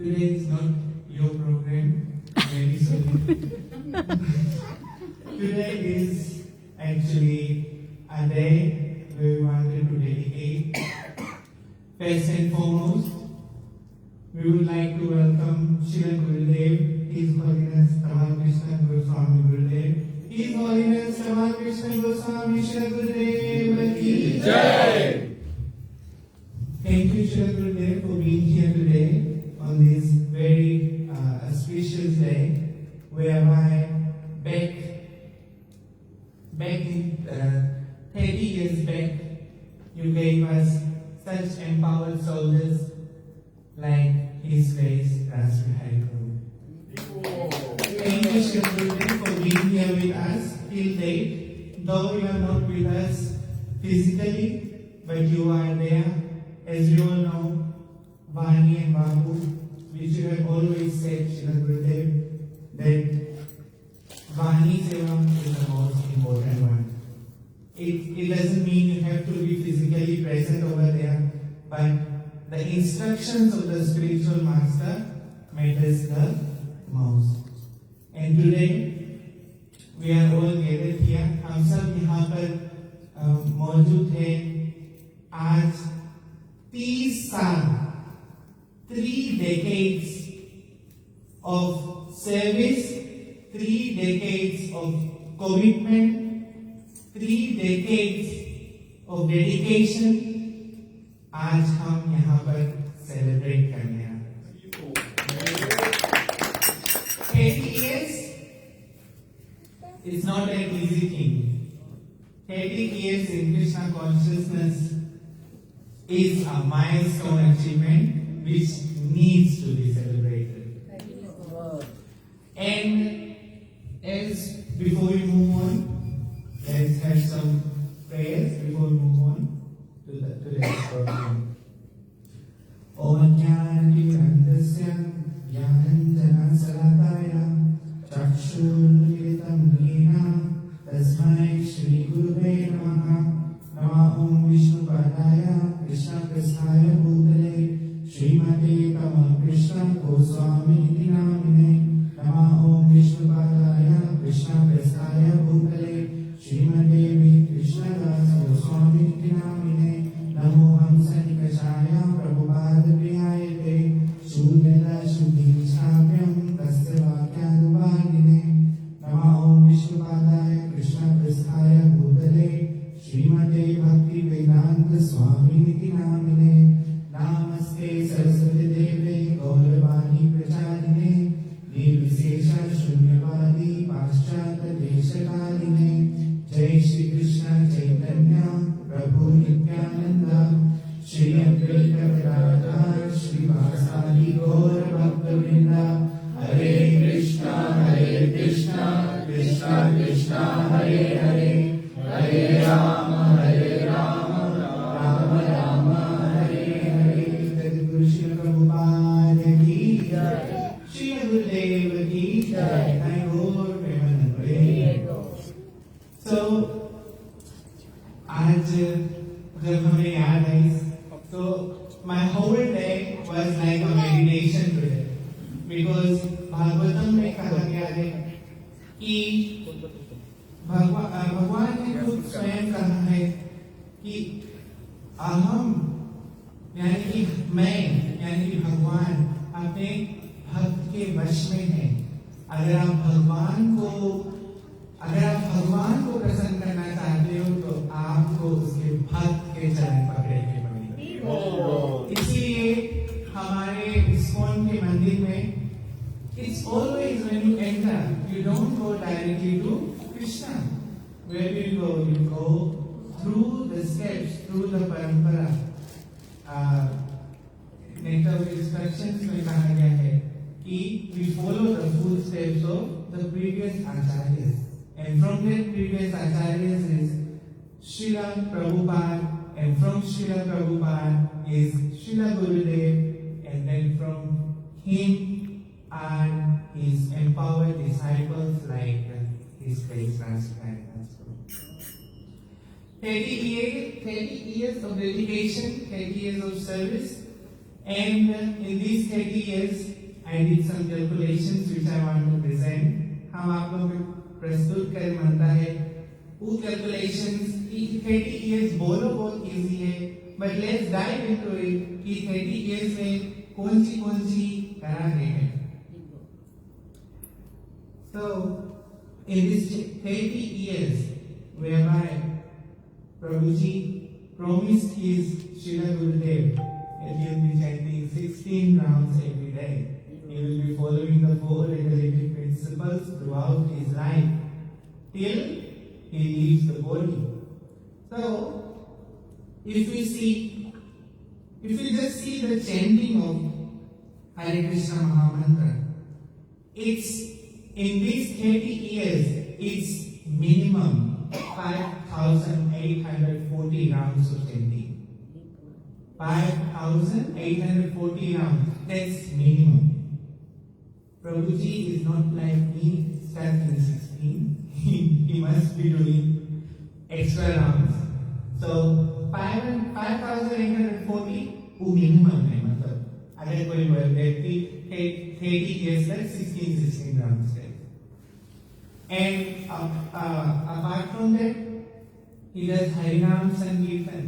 Today is not your program, very sorry. Today is actually a day where we wanted to dedicate. First and foremost, we would like to welcome Srila Gurudev, His Holiness Ramakrishna Goswami Gurudev. His Holiness Ramakrishna Goswami Srila Gurudev Ki Jai. Thank you, Srila Gurudev, for being here today on this very auspicious day, whereby back in 30 years back, you gave us such empowered soldiers like His Grace Ras Bihari Prabhu. Thank you, Srila Gurudev, for being here with us till date. Though you are not with us physically, but you are there. As you all know, Vani and Babu, which you have always said, Srila Gurudev, that Vani Seva is the most important one. It doesn't mean you have to be physically present over there, but the instructions of the spiritual master matters the most. And today, we are all gathered here. हम सब यहाँ पर मौजूद हैं आज 30 साल, 3 decades of service, 3 decades of commitment, 3 decades of dedication. आज हम यहाँ पर सेलिब्रेट करने आए। 30 years is not an easy thing. 30 years in Krishna consciousness is a milestone achievement which needs to be celebrated. And as before we move on, let's have some prayers before we move on to today's program. Om Jnana-Tirandasya Jnananjana Salataya Chakshurmilitam Yena Tasmai Shri Gurave Namaha. Nama Om Vishnu Padaya Krishna Prasthaya Bhutale Srimate Kama Krishna Goswami Iti Namine. Nama Om Vishnu Padaya Krishna Prasthaya Bhutale Srimate Krishna Das Goswami Iti Namine. Namo Hamsa Nikashaya Prabhupada Priyayate Sudela Shuddhi Chapyam Tasya Vakyadubhagine. Nama Om Vishnu Padaya Krishna Prasthaya Bhutale Srimate Bhakti Vedanta Swami Niti Namine. Namaste Saraswati Deve Gauravani Pracharine Nirvisesha Shunyavadi Paschata Deshakaline. Jai Shri Krishna Chaitanya Prabhu Nityananda Shri Advaita Vedanta Shri Vasadi Gaura Bhakta Vrinda. Hare Krishna Krishna Krishna Hare Hare Hare Rama Rama Rama Hare Hare. Guru Srila Prabhupada Ki Jai, Srila Gurudev Ki Jai, and Gaur Premanande. So, आज जब हमें याद आई, so my whole day was like a meditation today, because Bhagavatam में कहा गया है कि भगवान ने खुद स्वयं कहा है कि अहम यानी कि मैं यानी कि भगवान अपने भक्त के वश में है। अगर आप भगवान को प्रसन्न करना चाहते हो तो आपको उसके भक्त के चरण पकड़े के पड़ेंगे। इसलिए हमारे इस्कॉन के मंदिर में it's always when you enter, you don't go directly to Krishna. Where do you go? You go through the steps, through the parampara. Nectar of instructions में कहा गया है कि we follow the footsteps of the previous acharyas, and from that previous acharyas is Srila Prabhupada, and from Srila Prabhupada is Srila Gurudev, and then from him are his empowered disciples like His Grace Ras Bihari Prabhu. 30 years of dedication, 30 years of service, And in these 30 years, I did some calculations which I want to present. हम आप लोगों को प्रस्तुत कर मनता है वो calculations कि 30 years बोलो बहुत easy है, but let's dive into it कि 30 years में कौन सी तरह के हैं. So in this 30 years whereby Prabhuji promised his Srila Gurudev that he will be chanting 16 rounds every day. He will be following the 4 regulative principles throughout his life till he leaves the body. So, if we just see the chanting of Hare Krishna Mahamantra, it's in these 30 years, it's minimum 5,840 rounds of chanting. 5,840 rounds, that's minimum. Prabhuji is not like me, stuck in 16. He must be doing extra rounds. So 5,840 वो minimum है, मतलब अगर कोई व्यक्ति 30 years तक 16 rounds करे. And apart from that, he does Harinam Sankirtan.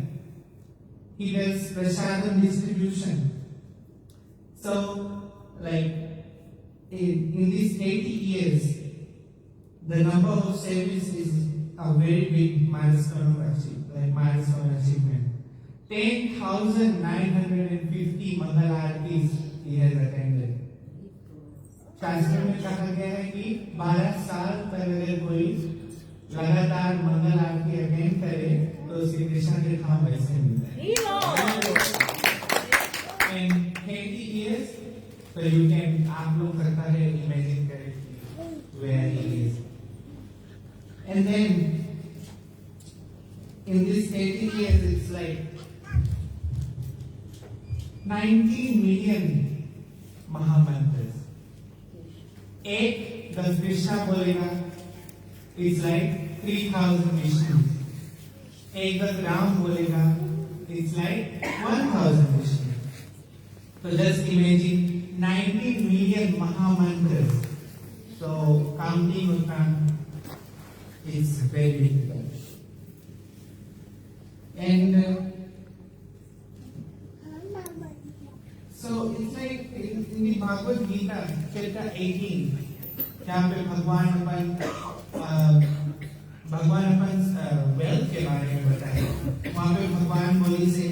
He does Prasadam distribution. So, like in these 80 years, the number of service is a very big milestone achievement. 10,950 Mangal Aartis he has attended. शास्त्र में कहा गया है कि 12 साल तक अगर कोई लगातार मंगल आरती अटेंड करे तो श्री कृष्ण के धाम वैसे मिलता है. And 30 years, so you can आप लोग करता है imagine करें where he is. And then in this 30 years it's like 19 million Mahamantras. एक 10 कृष्णा बोलेगा it's like 3,000 Vishnus. एक 10 राम बोलेगा it's like 1,000 Vishnus. So just imagine 19 million Mahamantras. So counting उतना is very difficult. And so it's like in the Bhagavad Gita, chapter 18, जहाँ पे भगवान अपन wealth के बारे में बताए, वहाँ पे भगवान बोली से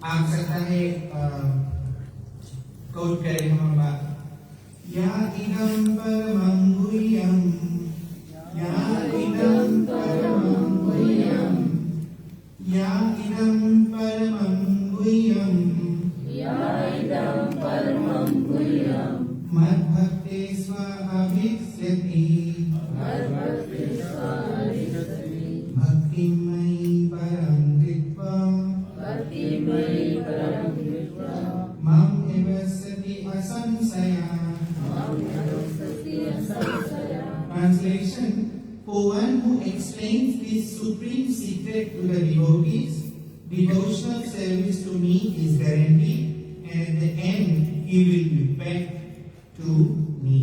आप सकता है कोट करें हम बात या इदं परमं गुह्यं या इदं परमं गुह्यं या इदं परमं गुह्यं मद्भक्ते स्वाभिष्यति भक्तिमयी परं कृत्वा मम निवसति असंशया. Translation: For one who explains this supreme secret to the devotees, devotional service to me is guaranteed, and at the end he will be back to me.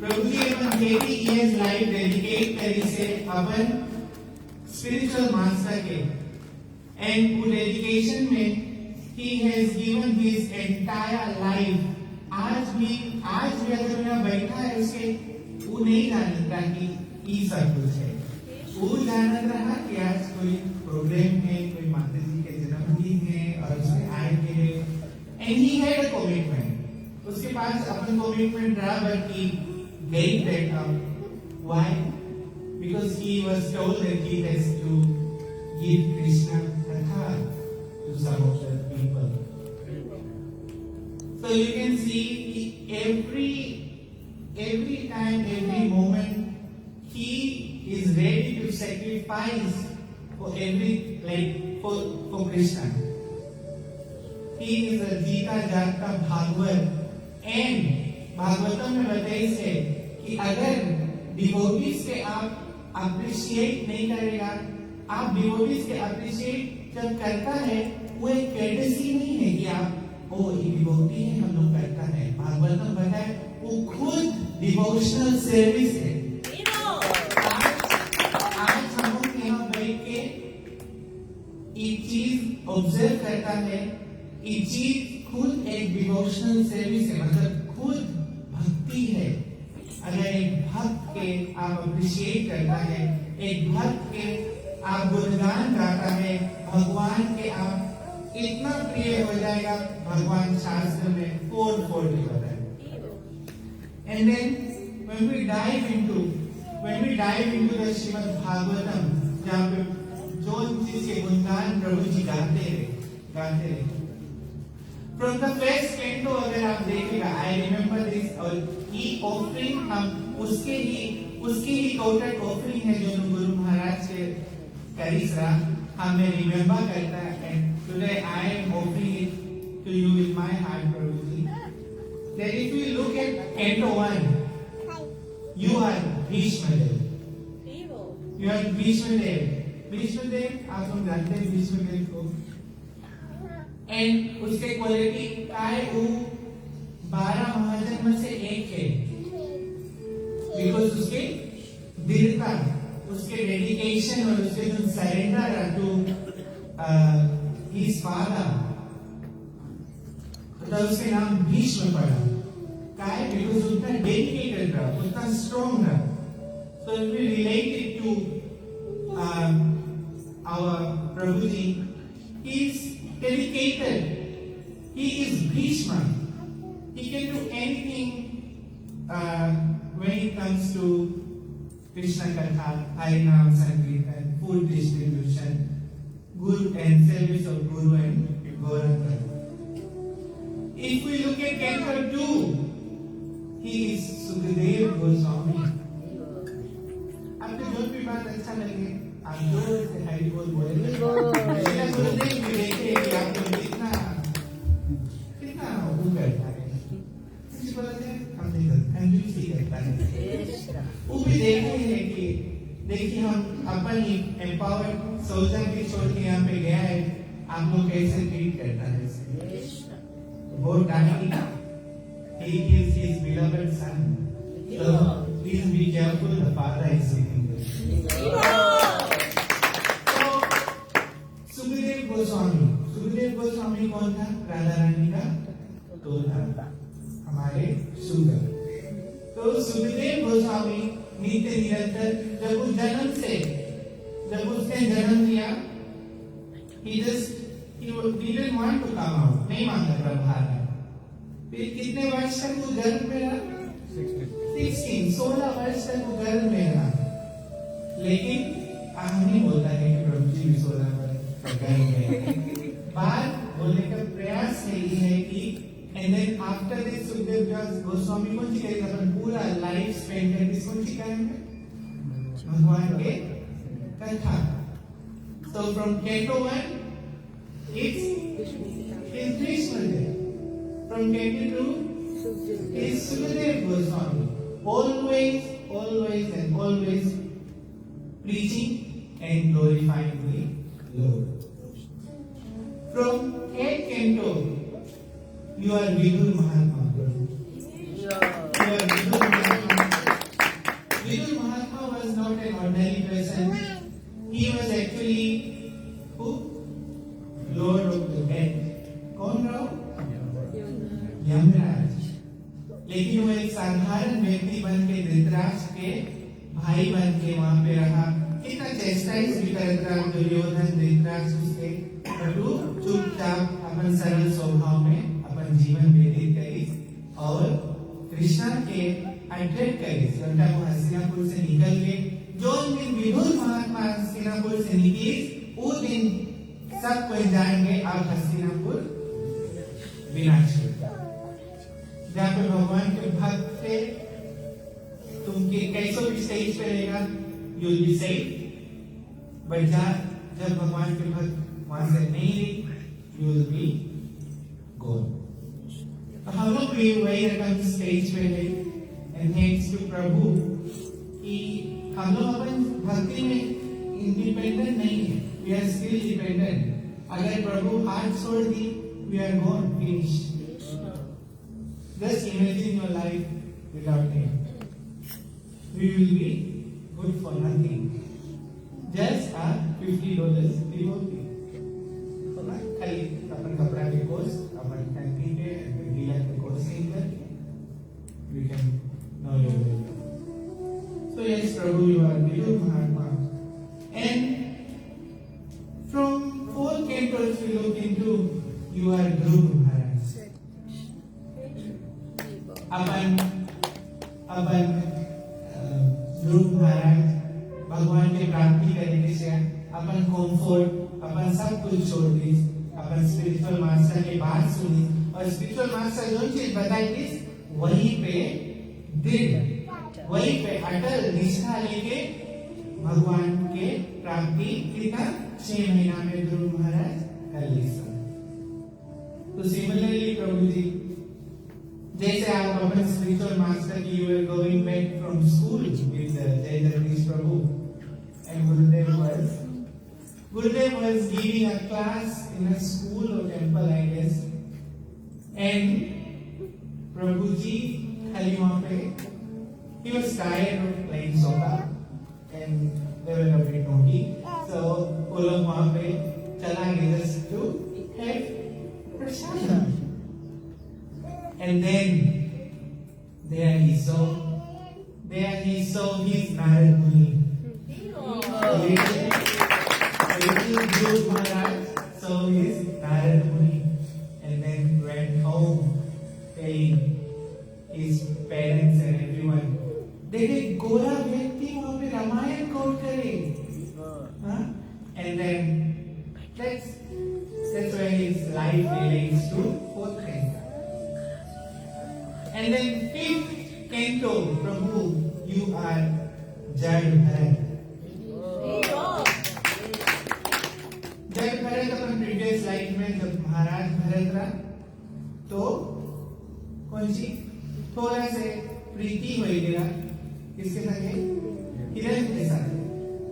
Prabhuji upon 80 years life dedicate करी से अपन spiritual master के, and वो dedication में he has given his entire life. आज भी अगर यहाँ बैठा है उसके वो नहीं जानता कि ये सब कुछ है. वो जानता रहा कि आज कोई प्रोग्राम है, कोई माता जी के जन्मदिन है और उसमें आएंगे. And he had a commitment. उसके पास अपना commitment रहा, but he gave that up. Why? Because he was told that he has to give Krishna Katha to some of the people. So you can see every time, every moment, he is ready to sacrifice for Krishna. He is a जीता जागता Bhagavat. And Bhagavatam में बताइए है कि अगर devotees के आप appreciate नहीं करेगा, आप डिवोटीज के अप्रिशिएट जब करता है वो एक कैटेसी नहीं है कि आप ओ ये डिवोटी है हम लोग करता है। भागवतम बताए वो खुद डिवोशनल सर्विस है। आज हम लोग यहाँ बैठ के एक चीज ऑब्जर्व करता है, ये चीज खुद एक डिवोशनल सर्विस है, मतलब खुद भक्ति है। अगर एक भक्त के आप अप्रिशिएट करता है, एक भक्त के आप गुणगान गाता है, भगवान के आप इतना प्रिय हो जाएगा, भगवान शास्त्र में 440 बताए। And then when we dive into the Shrimad Bhagavatam, जहाँ पे जो चीज के गुणगान प्रभु जी गाते रहे। From the first canto अगर आप देखेगा, I remember this, और ये ऑफरिंग हम उसके ही टोटल ऑफरिंग है जो गुरु महाराज के करिश्रा हमें रिमेम्बर करता है। And today I am offering it to you with my heart, Prabhuji. That if you look at canto 1, you are Bhishma Dev. You are Bhishma Dev. Bhishma Dev, आप लोग जानते हैं Bhishma Dev को। And उसके quality काय वो 12 महाजन्म से एक है, बिकॉज उसके दृढ़ता, उसके डेडिकेशन और उसके जो सरेंडर टू हिज फादर, तो उसके नाम भीष्म पड़ा। काय बिकॉज उतना डेडिकेटेड रहा, उतना स्ट्रॉन्ग रहा। So if we relate it to our Prabhuji, he is dedicated. He is Bhishma. He can do anything when it comes to Krishna Katha, Harinam Sankirtan, food distribution, Guru and service of Guru and Gauranga. If we look at Canto 2, he is Sukadev Goswami. आपको जो भी बात अच्छा लगे आप जोर से हरि बोल बोले। गुरुदेव भी देखे कि आप लोग कितना वो करता है, कुछ बोलते हैं हम नहीं करते, कंजूसी करता है। वो भी देखे हैं कि देखिए हम अपन ही एम्पावर्ड सोल्जर भी छोड़ के यहाँ पे गया है, आप लोग कैसे ट्रीट करता है बहुत डांटी। He gives his beloved son. So please be careful, the father is sitting there. So Sukhdev Goswami कौन था? राधा रानी का तोता, हमारे शुगर। तो सुखदेव गोस्वामी नित्य निरंतर जब उसने जन्म लिया, he didn't want to come out, नहीं मांगा था बाहर। फिर कितने वर्ष तक वो गर्भ में रहा? 16 वर्ष तक वो गर्भ में रहा। लेकिन नहीं बोलता है कि प्रभु जी भी 16 वर्ष गर्भ में। बात बोलने का प्रयास यही है कि and then after this Sukhdev Goswami कौन सी करेगा? अपन पूरा लाइफ स्पेंड करके कौन सी करेंगे? भगवान के कथा। So from Canto 1, it's Krishna Dev. From Canto 2, is Sukadev Goswami. Always preaching and glorifying the Lord. From 8th Canto, you are Vidur Mahatma. Vidur Mahatma was not an ordinary person. He was actually who? Lord of the dead. कौन रहा? यमराज। लेकिन वो एक साधारण व्यक्ति बन के धृतराष्ट्र के भाई बन के वहां पे रहा। कितना चेस्टाइज भी करता दुर्योधन धृतराष्ट्र उसके, परंतु चुपचाप अपन सरल स्वभाव में अपन जीवन व्यतीत करी और कृष्णा के अट्रैक्ट करी। घंटा को हस्तिनापुर से निकल के जो दिन विदुर महात्मा हस्तिनापुर से निकली, वो दिन सब कोई जाएंगे आप हस्तिनापुर विनाश होगा। जहाँ पे भगवान के भक्त थे, तुम कैसो भी स्टेज पे रहेगा, you will be safe. But जब भगवान के भक्त वहां से नहीं रहे, यू विल बी गॉन। तो हम लोग भी वही रकम स्टेज पे है। एंड थैंक्स टू प्रभु कि हम लोग अपन भक्ति में इंडिपेंडेंट नहीं है, वी आर स्टिल डिपेंडेंट। अगर प्रभु हाथ छोड़ दी, we are gone, finished. Just imagine your life without Him. We will be good for nothing. Just a $50 devotee. खाली अपन कपड़ा के कोर्स, अपन कैंटीन पे, डीलर के कोर्स लेकर, we can know your way. So yes, Prabhu, you are Vidu Mahatma. And from 4 cantos we look into, you are Dhruv Maharaj. अपन ध्रुव महाराज भगवान की प्राप्ति करने से अपन कंफर्ट, अपन सब कुछ छोड़ दी, अपन स्पिरिचुअल मास्टर की बात सुनी और स्पिरिचुअल मास्टर जो चीज बताई थी वहीं पे दृढ़, वहीं पे अटल निष्ठा लेके भगवान के प्राप्ति कितना 6 महीना में ध्रुव महाराज कर ली। तो सिमिलरली प्रभु जी, जैसे आप अपन स्पिरिचुअल मास्टर की you are going back from school with Jai Jagdish Prabhu and Gurudev was giving a class in a school or temple, I guess, and Prabhuji खाली वहाँ पे he was tired of playing soka and they were a bit naughty, so वो लोग वहाँ पे चला गया just to have prasad. And then there he saw his Narad Muni. Little Dhruv Maharaj saw his Narad Muni and then went home telling his parents and everyone. देखे गोरा व्यक्ति वहाँ पे रामायण कोट करे, and then that's where his life relates to 4th canto. And then 5th canto, Prabhu, you are Jad Bharat. जब भरत अपन previous life में जब महाराज भरत रहा तो कौन सी थोड़ा से प्रीति हो गया किसके साथ है, हिरण के साथ,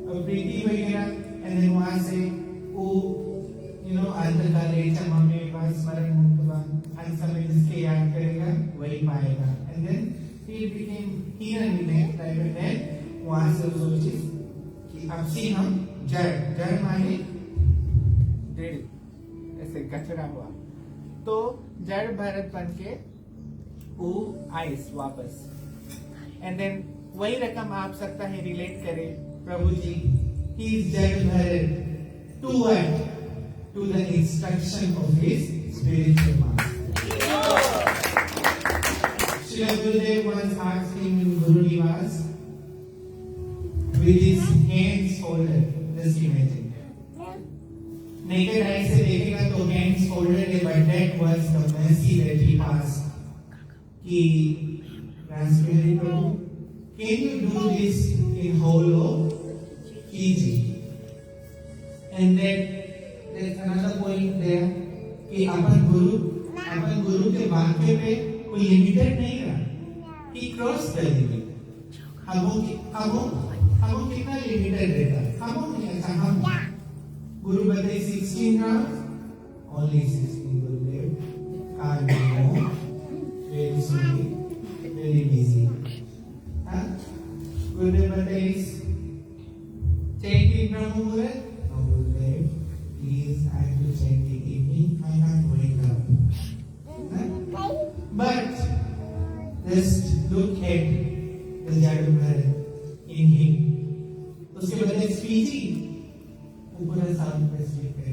और प्रीति हो गया एंड देन वहां से वो अंतकाल चमा में पास स्मरण मुक्तवान अंत समय जिसके याद करेगा वही पाएगा, एंड देन ही बिकेम हिरण में प्राइवेट है। वहां से सोची कि अब से हम जड़ माने ऐसे कचरा हुआ, तो जड़ भरत बन के वो आइस वापस, एंड देन वही रकम आप सकता है रिलेट करे प्रभु जी, he is Jada Bharata to what, to the instruction of his spiritual master. Srila Gurudev once asked him in Guru Nivas with his hands folded, just imagine. Naked eye से देखेगा तो hands folded है, but that was the mercy that he asked. कि Raspberry Prabhu, can you do this in whole of Fiji? And there's another point there कि अपन गुरु के वाक्य पे कोई लिमिटेड नहीं रहा, he crossed the limit. हमो कितना लिमिटेड रहता, हमो नहीं अच्छा हम Guru बताई 16 rounds, only 16 Gurudev, can't do more, very slowly, very busy. Gurudev बताई chanting Brahma Muhurat, no Gurudev, please I have to chant in evening, I can't wake up. But just look at the Jadu Bharat in him. उसके बाद Fiji ऊपर south Pacific है,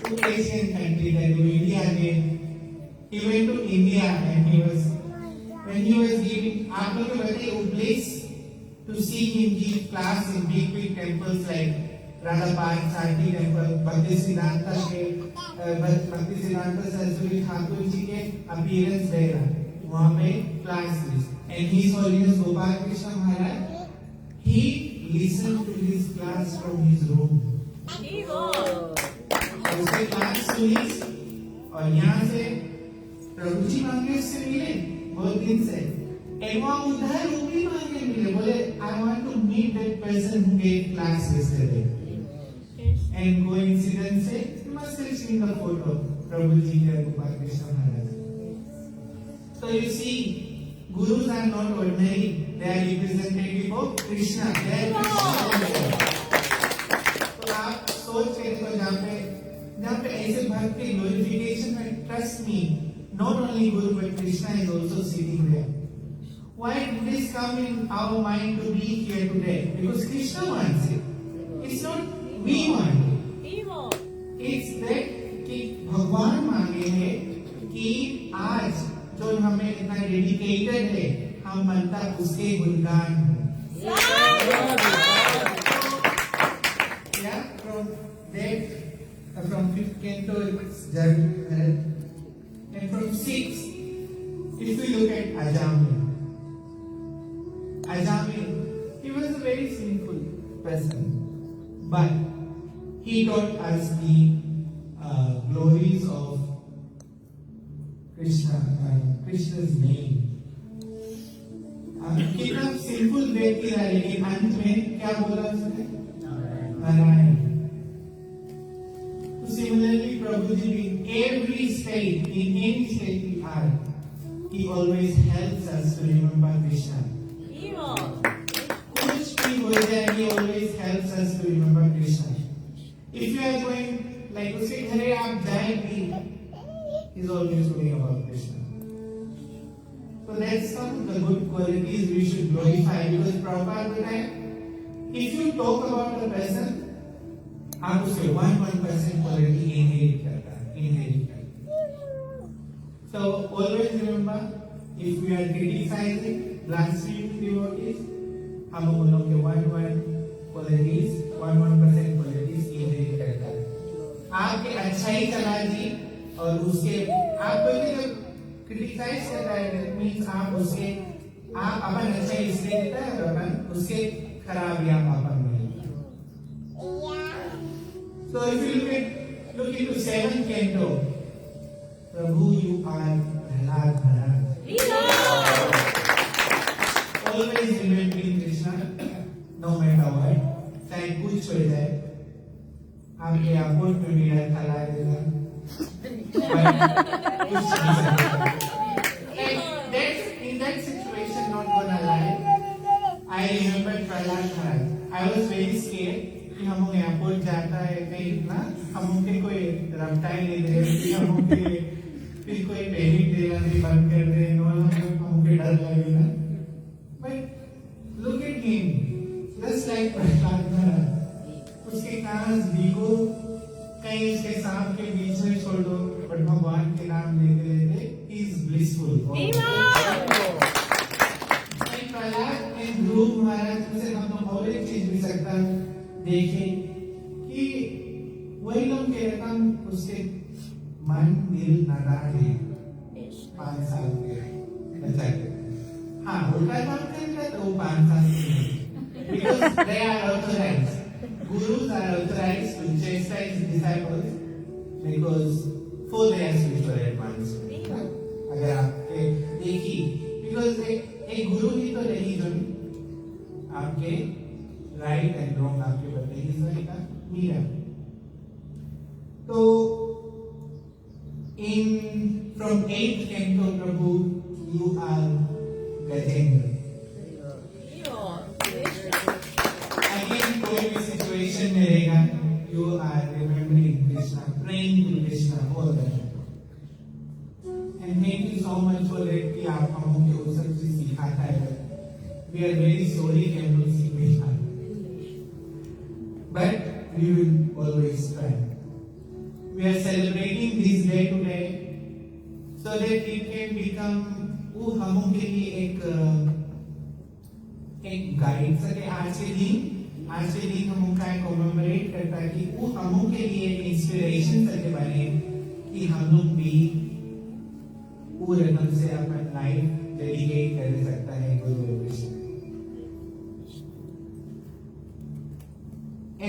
two Asian countries that were India again. He went to India and when he was giving, आप लोग को बताइए वो place to see him give class in big temples like Radha Park, Shanti Temple, Bhakti Siddhanta Saraswati Thakur जी के appearance रहेगा वहाँ पे class ली, and His Holiness Gopal Krishna Maharaj, he listened to his class from his room. उसके class सुनी और यहाँ से प्रभु जी मांगे उससे मिले बहुत दिन से, and वहाँ उधर भी मांगे मिले, बोले I want to meet that person who gave class yesterday. And coincidence से you must have seen the photo Prabhu Ji and Gopal Krishna Maharaj. So you see, gurus are not ordinary; they are representative of Krishna. They are Krishna. तो आप सोच रहे हो जहाँ पे ऐसे भक्त के glorification में trust me, not only Guru but Krishna is also sitting there. Why did this come in our mind to be here today? Because Krishna wants it. It's not we want it. It's that कि भगवान मांगे हैं कि आज जो हमें इतना dedicated है हम मनता उसके गुणगान हो. Yeah, from that, from 5th canto it's journey, and from 6th, if we look at Ajami, he was a very simple person, but he taught us the glories of Krishna's name. कितना simple व्यक्ति था लेकिन अंत में क्या बोला उसने? Narayan. Similarly, Prabhuji, in every state, in any state we are, he always helps us to remember Krishna. Kuch bhi ho jaye, he always helps us to remember Krishna. If you are going, like uske ghare aap jayegi, he is always talking about Krishna. So that's some of the good qualities we should glorify, because Prabhupada would have, if you talk about a person, आप उसके 1% quality inherit करता है. So always remember, if we are criticizing, blaspheming devotees, हम उन लोग के 1% qualities inherit करता है. आपके अच्छाई चला जी और उसके आप कोई भी जब criticize करता है, that means आप अपन अच्छाई इसलिए देता है और अपन उसके खराबी आप अपन में. So if you look into 7th canto, Prabhu, you are Prahlad Maharaj. Always remembering Krishna, no matter what. चाहे कुछ हो जाए, आपके एयरपोर्ट में भी खला देगा. In that situation, not gonna lie, I remember Prahlad Maharaj. I was very scared. हम एयरपोर्ट जाता है कहीं ना, हम उनके कोई रफ्तार नहीं दे, हम उनके फिर कोई पैनिक देगा नहीं, बंद कर दे, हमके डर लगेगा. But look at him, just like Prahlad Maharaj. उसके कांस भिगो, कहीं उसके सांप के बीच में छोड़ दो, but भगवान के नाम लेते लेते he is blissful. Prahlad and Dhruv Maharaj से हम लोग और एक चीज भी सकता देखें कि वही लोग के रकम उसके मन दिल नादान है 5 साल के बच्चा के. हाँ, उल्टा काम करेगा तो 5 साल के, because they are authorized. Gurus are authorized to chastise disciples because for their spiritual advancement. अगर आपके देखिए, because एक गुरु ही तो नहीं जो आपके राइट एंड रॉन्ग आपके बताइए का मीरा. तो in from 8th canto Prabhu, you are Gajendra. Again, कोई भी situation में रहेगा, you are remembering Krishna, praying to Krishna all the time. And thank you so much for that कि आप हमको वो सब चीज सिखाता है. We are very sorry कि हम लोग सीख नहीं पाए. But we will always try. We are celebrating this day today so that it can become वो हमों के लिए एक गाइड सके. आज के दिन हम उनका कॉमेमोरेट करता है कि वो हमों के लिए एक इंस्पिरेशन सके बने कि हम लोग भी पूरे मन से अपना लाइफ डेडिकेट कर सकता है गुरु Krishna.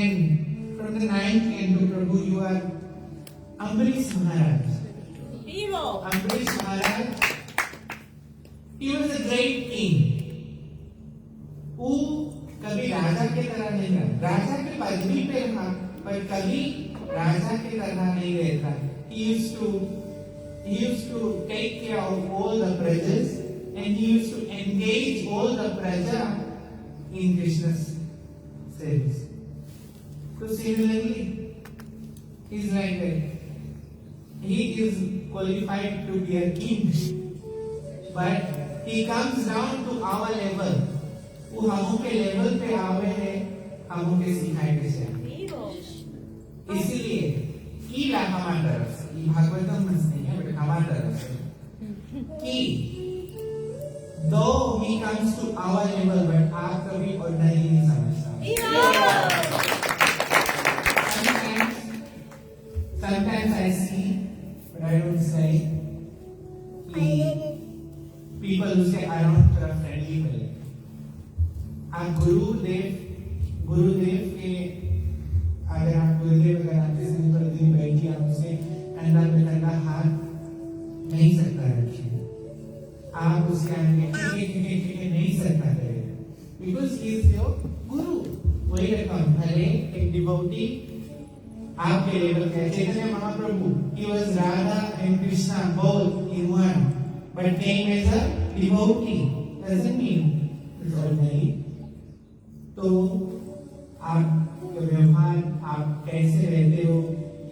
And from the 9th canto, Prabhu, you are Ambarish Maharaj. Ambarish Maharaj, he was a great king. वो कभी राजा के तरह नहीं था. राजा के पदवी पे पर कभी राजा के तरह नहीं रहता. He used to take care of all the prajas and he used to engage all the praja in Krishna's service. So similarly, he's like that. He is qualified to be a king, but he comes down to our level. वो हमों के level पे आवे है, हमों के सिखाए कैसे. इसीलिए कीड़ा हमारी तरफ से, ये भागवतम में नहीं है, बट हमारी तरफ से कि though he comes to our level, but आप कभी ordinary नहीं समझता. Sometimes I see, but I don't say. People who say I don't trust friendly people. आप गुरुदेव के अगर आप गुरुदेव अगर आपके साथ पर दिन बैठी आप उसे कंधा पे कंधा हाथ नहीं सकता रखिए. आप उसके आगे नहीं सकता करेगा. Because he is your guru. वही रखा भले एक डिवोटी आपके लेवल का Chaitanya Mahaprabhu. He was Radha and Krishna both in one, but came as a devotee. Doesn't mean it's ordinary. तो आप व्यवहार आप कैसे रहते हो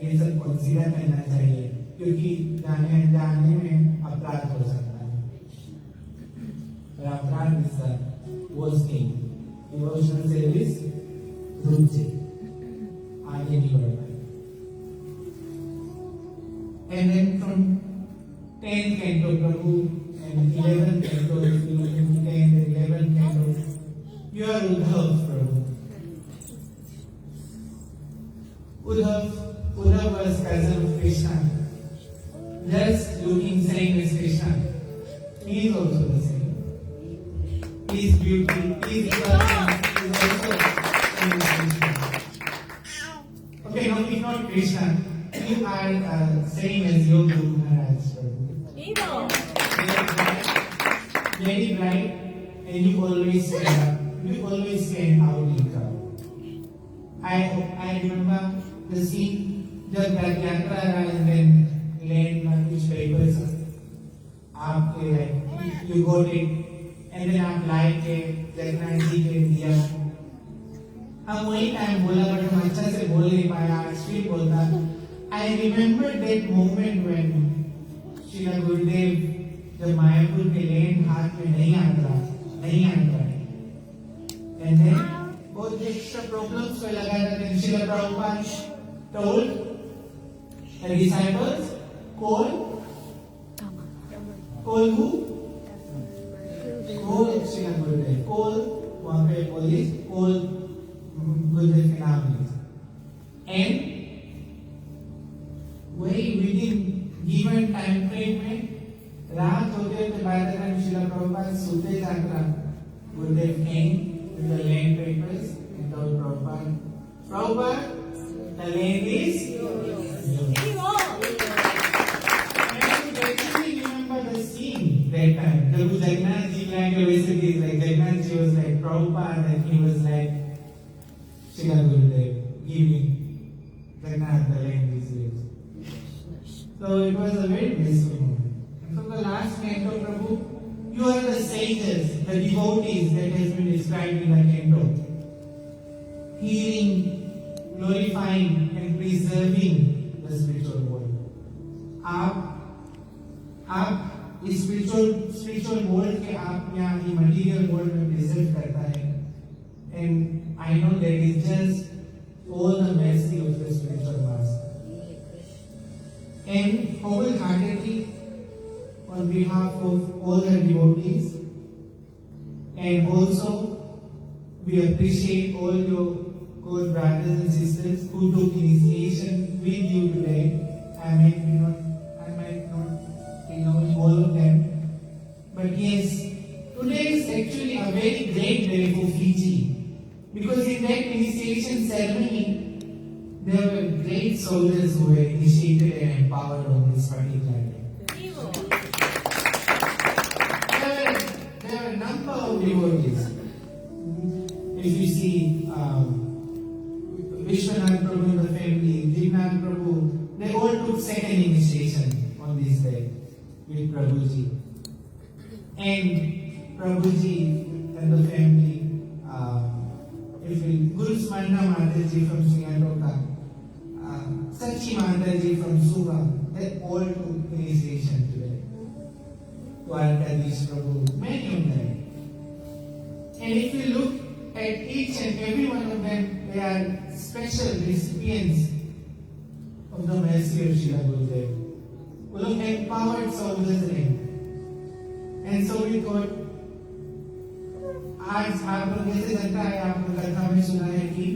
ये सब कंसीडर करना चाहिए, क्योंकि जाने अनजाने में अपराध हो सकता है. अपराध is the worst thing. Devotional service रुक से आगे नहीं बढ़ पाए. And then from 10th canto Prabhu and 11th canto, 10th and 11th canto, you are Uddhav Prabhu. Uddhav was cousin of Krishna, just looking same as Krishna. He is also the same. His beauty, his person is also same as Krishna. Okay, no, he's not Krishna. You are same as your Guru Maharaj. Very bright, and you always stand out in crowd. I remember the scene जब यात्रा and then land में कुछ papers आपके you got it and then आप लाए के जगन्नाथ जी के दिया. हम वही टाइम बोला बट हम अच्छा से बोल नहीं पाया. स्पीड बोलता. I remember that moment when Srila गुरुदेव जब मायापुर के लैंड हाथ में नहीं आता and then बहुत extra problems को लगा था. then Srila Prabhupada told the disciples call who? Call Srila Gurudev. Call वहाँ पे police call गुरुदेव के नाम लीजिए. and वही within given time frame में रात होते होते by the time Srila Prabhupada सोते जाता Gurudev came with the land papers and told Prabhupada, the land is yours. And you definitely remember the scene that time. The Jagannath Ji like basically is like Jagannath Ji was like Prabhupada and he was like Srila Gurudev giving Jagannath the land is yours. So it was a very blissful moment. And from the last canto, Prabhu, you are the sages, the devotees that has been described in the canto. Healing, glorifying and preserving the spiritual world. आप इस spiritual world के आप यहाँ ये material world में preserve करता है. And I know that is just all the mercy of the spiritual master. And wholeheartedly on behalf of all the devotees, and also we appreciate all your good brothers and sisters who took initiation with you today. I might not know all of them, but yes, today is actually a very great day for Fiji, because in that initiation ceremony there were great soldiers who were initiated and empowered on this particular day. There are a number of devotees. If you see Vishwanath Prabhu in the second initiation on this day with Prabhuji. And Prabhuji and the family, Guru Smarna Mataji from Singatoka, Sachi Mataji from Suva, they all took initiation today. Dwarkadish Prabhu, many of them. And if you look at each and every one of them, they are special recipients of the mercy of Srila Gurudev. वो लोग empowered soldiers हैं. And so we thought, आज आप लोग कैसे लगता है, आप लोग कथा में सुना है कि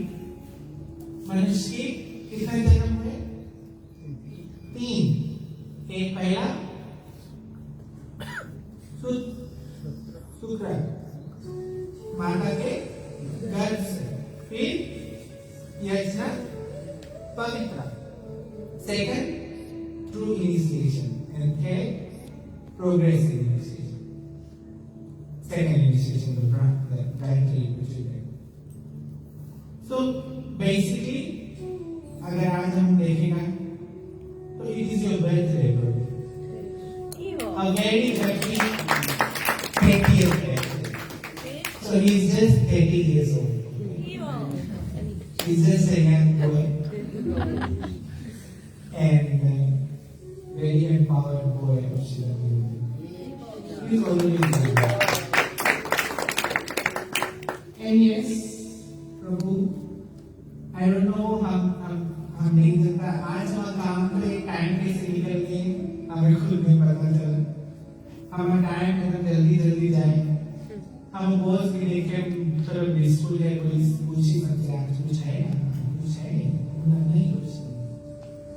मनुष्य के कितने जन्म हुए? 3. एक पहला शुक्र माता के गर्भ से, फिर यज्ञ पवित्र, second true initiation, and third progressive initiation. Second initiation, the Gayatri which we did. So basically, अगर आज हम देखेंगे तो it is your birthday, bro. A very happy 30th birthday. So he's just 30 years old. He's just a young boy. And very empowered boy of Srila Gurudev. He's already doing that. And yes, Prabhu, I don't know हम नहीं जानता आज हम काम पे time कैसे निकल गए हमें खुद नहीं पता चला. हमें टाइम में तो जल्दी जाए. हम बॉस भी देखे चलो स्कूल है कोई पूछ ही सकते हैं कुछ है नहीं कुछ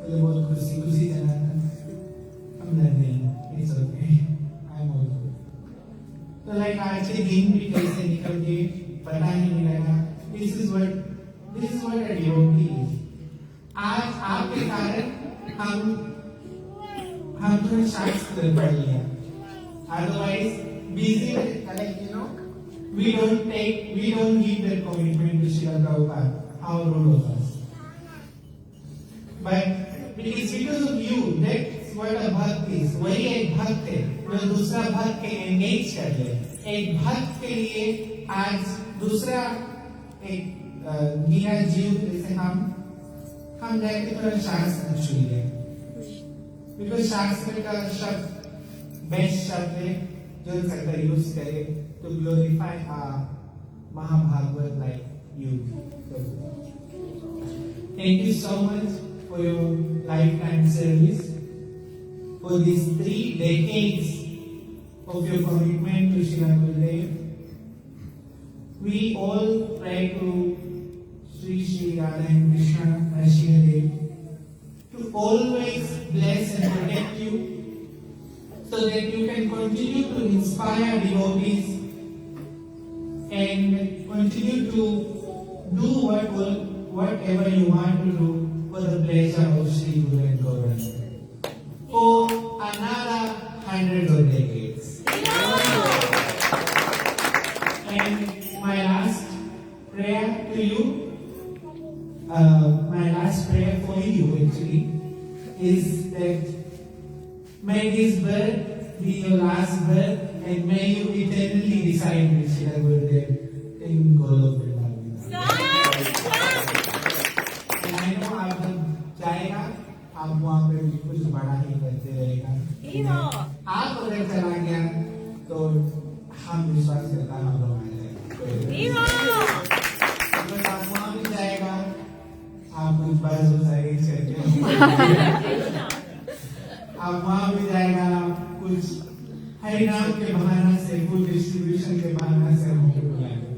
बोले बहुत खुशी जाना था. हम नहीं it's okay I am all good. तो लाइक आज के दिन भी कैसे निकल गए पता ही नहीं लगा. This is what a devotee is. आज आपके कारण हम थोड़ा शास्त्र पढ़ लिया. Otherwise, busy like we don't give that commitment to Srila Prabhupada. How rude of us. But it is because of you. That's what a भक्त is. वही एक भक्त है जो दूसरा भक्त के एंगेज कर ले. एक भक्त के लिए आज दूसरा एक गिरा जीव जैसे हम जाके थोड़ा शास्त्र छूए. बिकॉज शास्त्र का शब्द बेस्ट शब्द है जो सकता यूज करे to glorify our Mahabhagavad like you. Thank you so much for your lifetime service, for these 3 decades of your commitment to Srila Gurudev. We all pray to Sri Radha and Krishna Nrsimhadev to always bless and protect you so that you can continue to inspire devotees and continue to do whatever you want to do for the pleasure of Sri Guru and Gauranga for another 100 of decades. And my last prayer to you, my last prayer for you actually, is that may this birth be your last birth and may you eternally reside with Srila Gurudev in Golok Vrindavan. And I know आप जब जाएगा आप वहाँ पे कुछ बड़ा ही करते रहेगा. आप अगर चला गया तो हम विश्वास करता हम लोग आ जाएंगे. अगर आप वहाँ भी जाएगा आप कुछ बड़ा सोसाइटी करके आप वहाँ भी जाएगा कुछ हरिनाम के बहाना से फूड डिस्ट्रीब्यूशन के बहाना से हमको बुलाएंगे.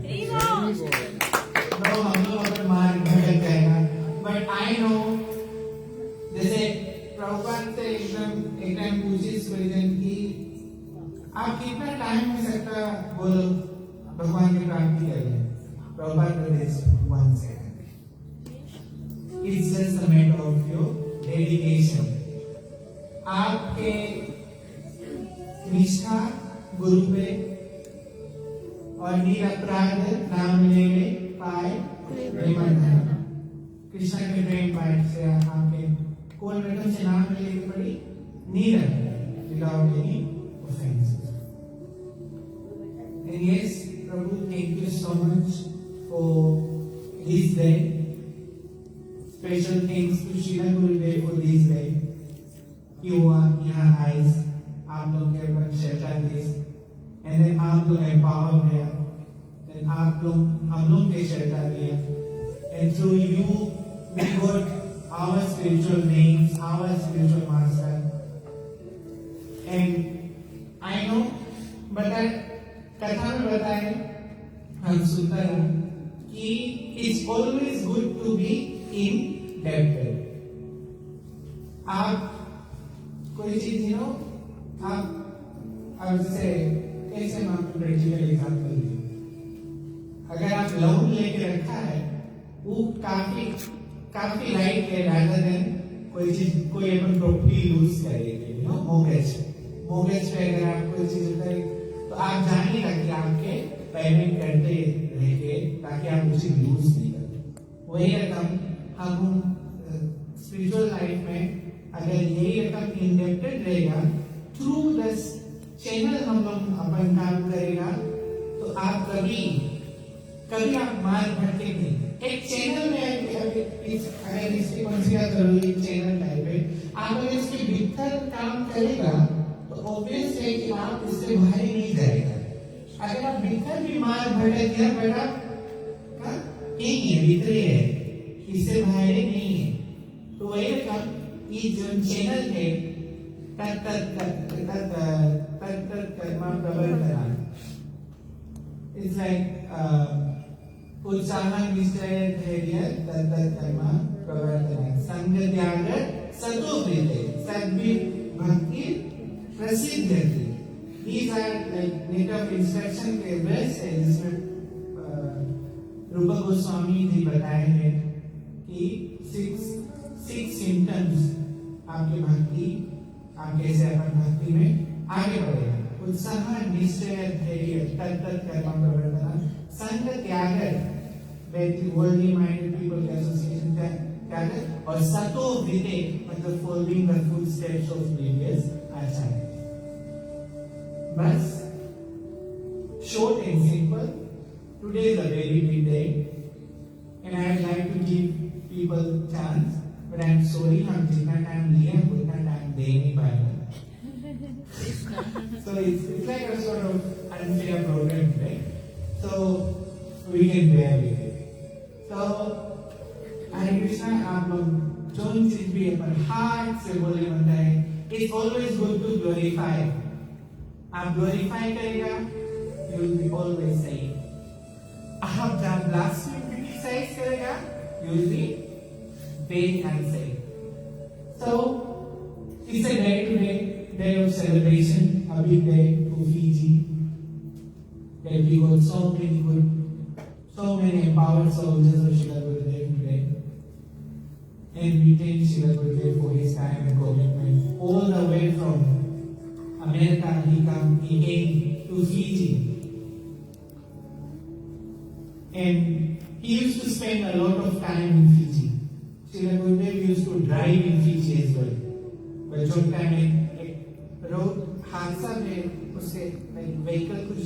तो हम लोग अपने मार्ग भटक जाएगा. बट आई नो जैसे प्रभुपाद से एक टाइम पूछी स्टूडेंट की आप कितना टाइम में सकता बोलो भगवान की प्राप्ति कर ले. Prabhupada is 1 second. It's just a matter of your dedication. आपके निष्ठा गुरु पे और निरपराध नाम लेने पाए कृष्ण के प्रेम पाठ से आपके कौन मैडम से नाम लेके पढ़ी Neeraj without any offenses. And yes, Prabhu, thank you so much for this day. Special thanks to Srila Gurudev for this day. You are यहाँ eyes, आप लोग के ऊपर चर्चा दिस, and then आप लोग empower दिया, then आप लोग हम लोग के चर्चा दिया, and through you we got our spiritual names, our spiritual master. And I know, but कथा में बताए हम सुनते हैं कि it's always good to be in depth. आप कोई चीज आप जैसे कैसे मैं आपको प्रैक्टिकल एग्जांपल दूं, अगर आप लोन लेके रखा है वो काफी लाइट है rather than कोई अपन प्रॉपर्टी यूज करेंगे मोगेज पे अगर आप कोई चीज करें तो आप जानिएगा कि आपके पेमेंट करते रहेंगे ताकि आप उसे यूज नहीं करें। वही रकम हम स्पिरिचुअल लाइफ में अगर यही रकम इंडेप्टेड रहेगा थ्रू द चैनल हम लोग अपन काम करेगा तो आप कभी आप मार भटके नहीं। एक चैनल में अगर इसकी कंसीडर करो एक चैनल टाइप है, आप अगर इसके भीतर काम करेगा तो ऑब्वियस है कि आप इससे बाहर नहीं जाएगा। अगर आप भीतर भी मार भटक गया बेटा नहीं है, भीतर ही है, इससे बाहर नहीं है। तो वही काम ये जो चैनल है कर्मा प्रवर्तन, इट्स लाइक उत्साहन निश्चय धैर्य कर्म प्रवर्तन संग त्याग सतोवृत्ति सद्भि भक्ति प्रसिद्धि। These are like native instruction के वर्स है जिसमें रूप गोस्वामी जी बताए हैं कि six symptoms आपकी भक्ति आप कैसे अपन भक्ति में आगे बढ़ेगा। उत्साह निश्चय धैर्य कर्म प्रवर्तन संग त्याग वर्ल्डली माइंडेड पीपल के एसोसिएशन त्याग और सतो वृत्ति मतलब following the footsteps of previous acharya. बस short and simple, today is a very big day and I would like to give people chance, but I am sorry हम जितना टाइम लिए हम उतना टाइम दे नहीं पाएंगे। So it's like a sort of unfair program today, so we can bear with it. So हरे कृष्णा आप लोग जो चीज भी अपन हार्ट से बोले बनता है, it's always good to glorify. आप ग्लोरीफाई करेगा, you will be always saying. आप जब blasphemy criticize करेगा, you will be very unsaved. So it's a day of celebration, a big day for Fiji. That we got so many empowered soldiers of Srila Gurudev today, and we thank Srila Gurudev for his time and commitment all the way from America. He came to Fiji, and he used to spend a lot of time in Fiji. Srila Gurudev used to drive in Fiji as well. But जो time एक road हादसा में उसके vehicle कुछ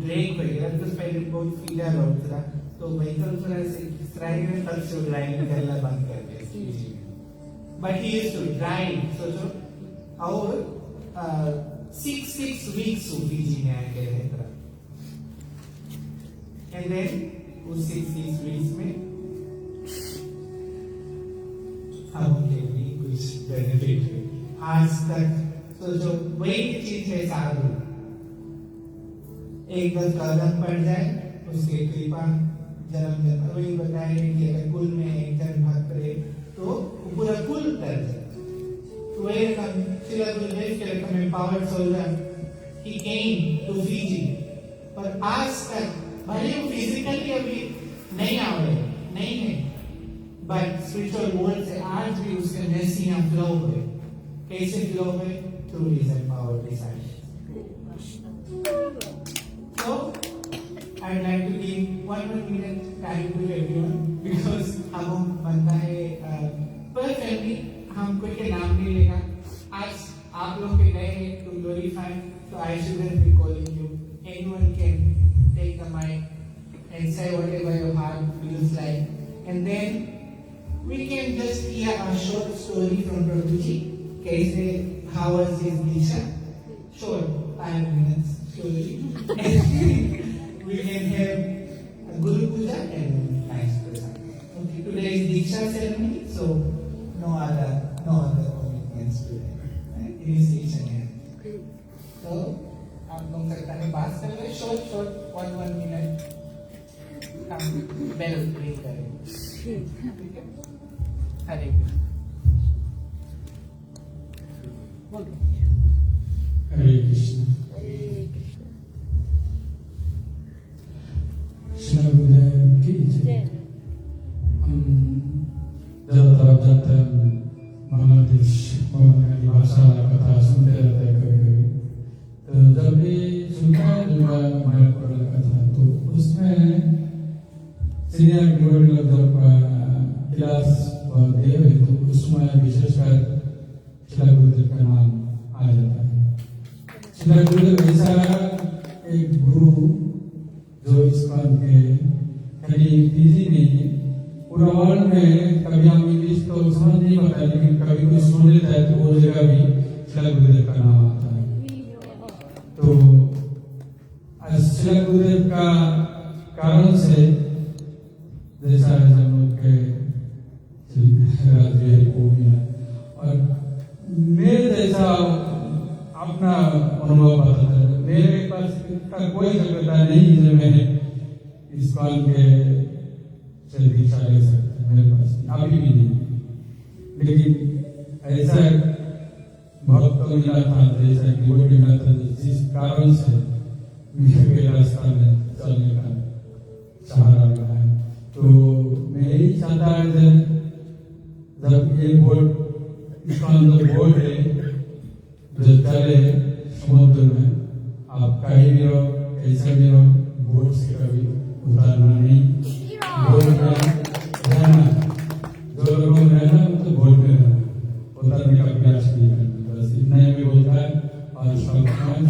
break हो गया, तो पहले बहुत सीधा रोड था, तो व्हीकल थोड़ा से ड्राइव में तब से ड्राइविंग करना बंद कर दिया Fiji में। But he used to drive, सोचो और 6 weeks वो Fiji में आके रहता, and then उस 6 weeks में हम उनके लिए कुछ बेनिफिट हुए। आज तक सोचो वही चीज है साधु, एक दस कदम पड़ जाए उसके कृपा जन्म वही बताए कि अगर कुल में एक जन भक्त रहे तो पूरा कुल तर जाए। तो वही रकम Srila Gurudev के रकम empowered soldier, he came to Fiji, पर आज तक भले वो फिजिकली अभी नहीं आवे नहीं है, बट स्पिरिचुअल वर्ल्ड से आज भी उसके नसियां फ्लो हुए। कैसे फ्लो हुए? Through his empowered disciples. So I would like to give 1 minute time to everyone because हम बनता है perfectly हम कोई के नाम नहीं लेगा। आज आप लोग के गए हैं टू ग्लोरीफाई, तो I shouldn't be calling you. Anyone can take the mic and say whatever your heart feels like, and then we can just hear a short story from Prabhuji. Kaise, how was his Diksha? Short, 5 minutes story. We can have a Guru Puja and nice Prasad. Okay, today is Diksha ceremony, so no other commitments today. Right? Initiation here. So, आप लोग सकता है बात कर ले, short 1 minute. हम bell ring करें, ठीक है? हरे कृष्ण। श्री गुरुदेव की जय। हम ज्यादातर आप जानते हैं बांग्लादेश बंगाली भाषा कथा सुनते रहते हैं कभी कभी, तो जब भी सुनता है जो कथा, तो उसमें सीनियर डिवोटी लोग जब क्लास दिए हुए, तो उसमें विशेषकर शिला गुरुदेव का नाम आ जाता है। शिला गुरुदेव ऐसा एक गुरु जो इस बात के कहीं बिजी नहीं है। पूरा वर्ल्ड में कभी हम इंग्लिश तो समझ नहीं पाता, लेकिन कभी कोई सुन लेता है तो वो जगह भी शिला गुरुदेव का नाम आता है। तो शिला गुरुदेव का कारण से जैसा हम लोग के राज्य हो गया, और मेरे जैसा अपना अनुभव बताता है। मेरे पास इसका कोई योग्यता नहीं जो मैं इस काल के से दीक्षा ले सकता, मेरे पास अभी भी नहीं, लेकिन ऐसा भक्त मिला था, जैसा डिवोटी मिला था, जिस कारण से मेरे रास्ता में चलने का सहारा मिला है। तो मैं यही चाहता है जब ये बोट, इसका अंदर बोट है जो चले समुद्र में, आप कहीं भी रहो, कैसे भी रहो, बोट से कभी उतारना नहीं, बोट में रहना, जो लोगों में रहना तो बोट में रहना, उतारने का प्रयास नहीं करना। बस इतना ही मैं बोलता है, और सब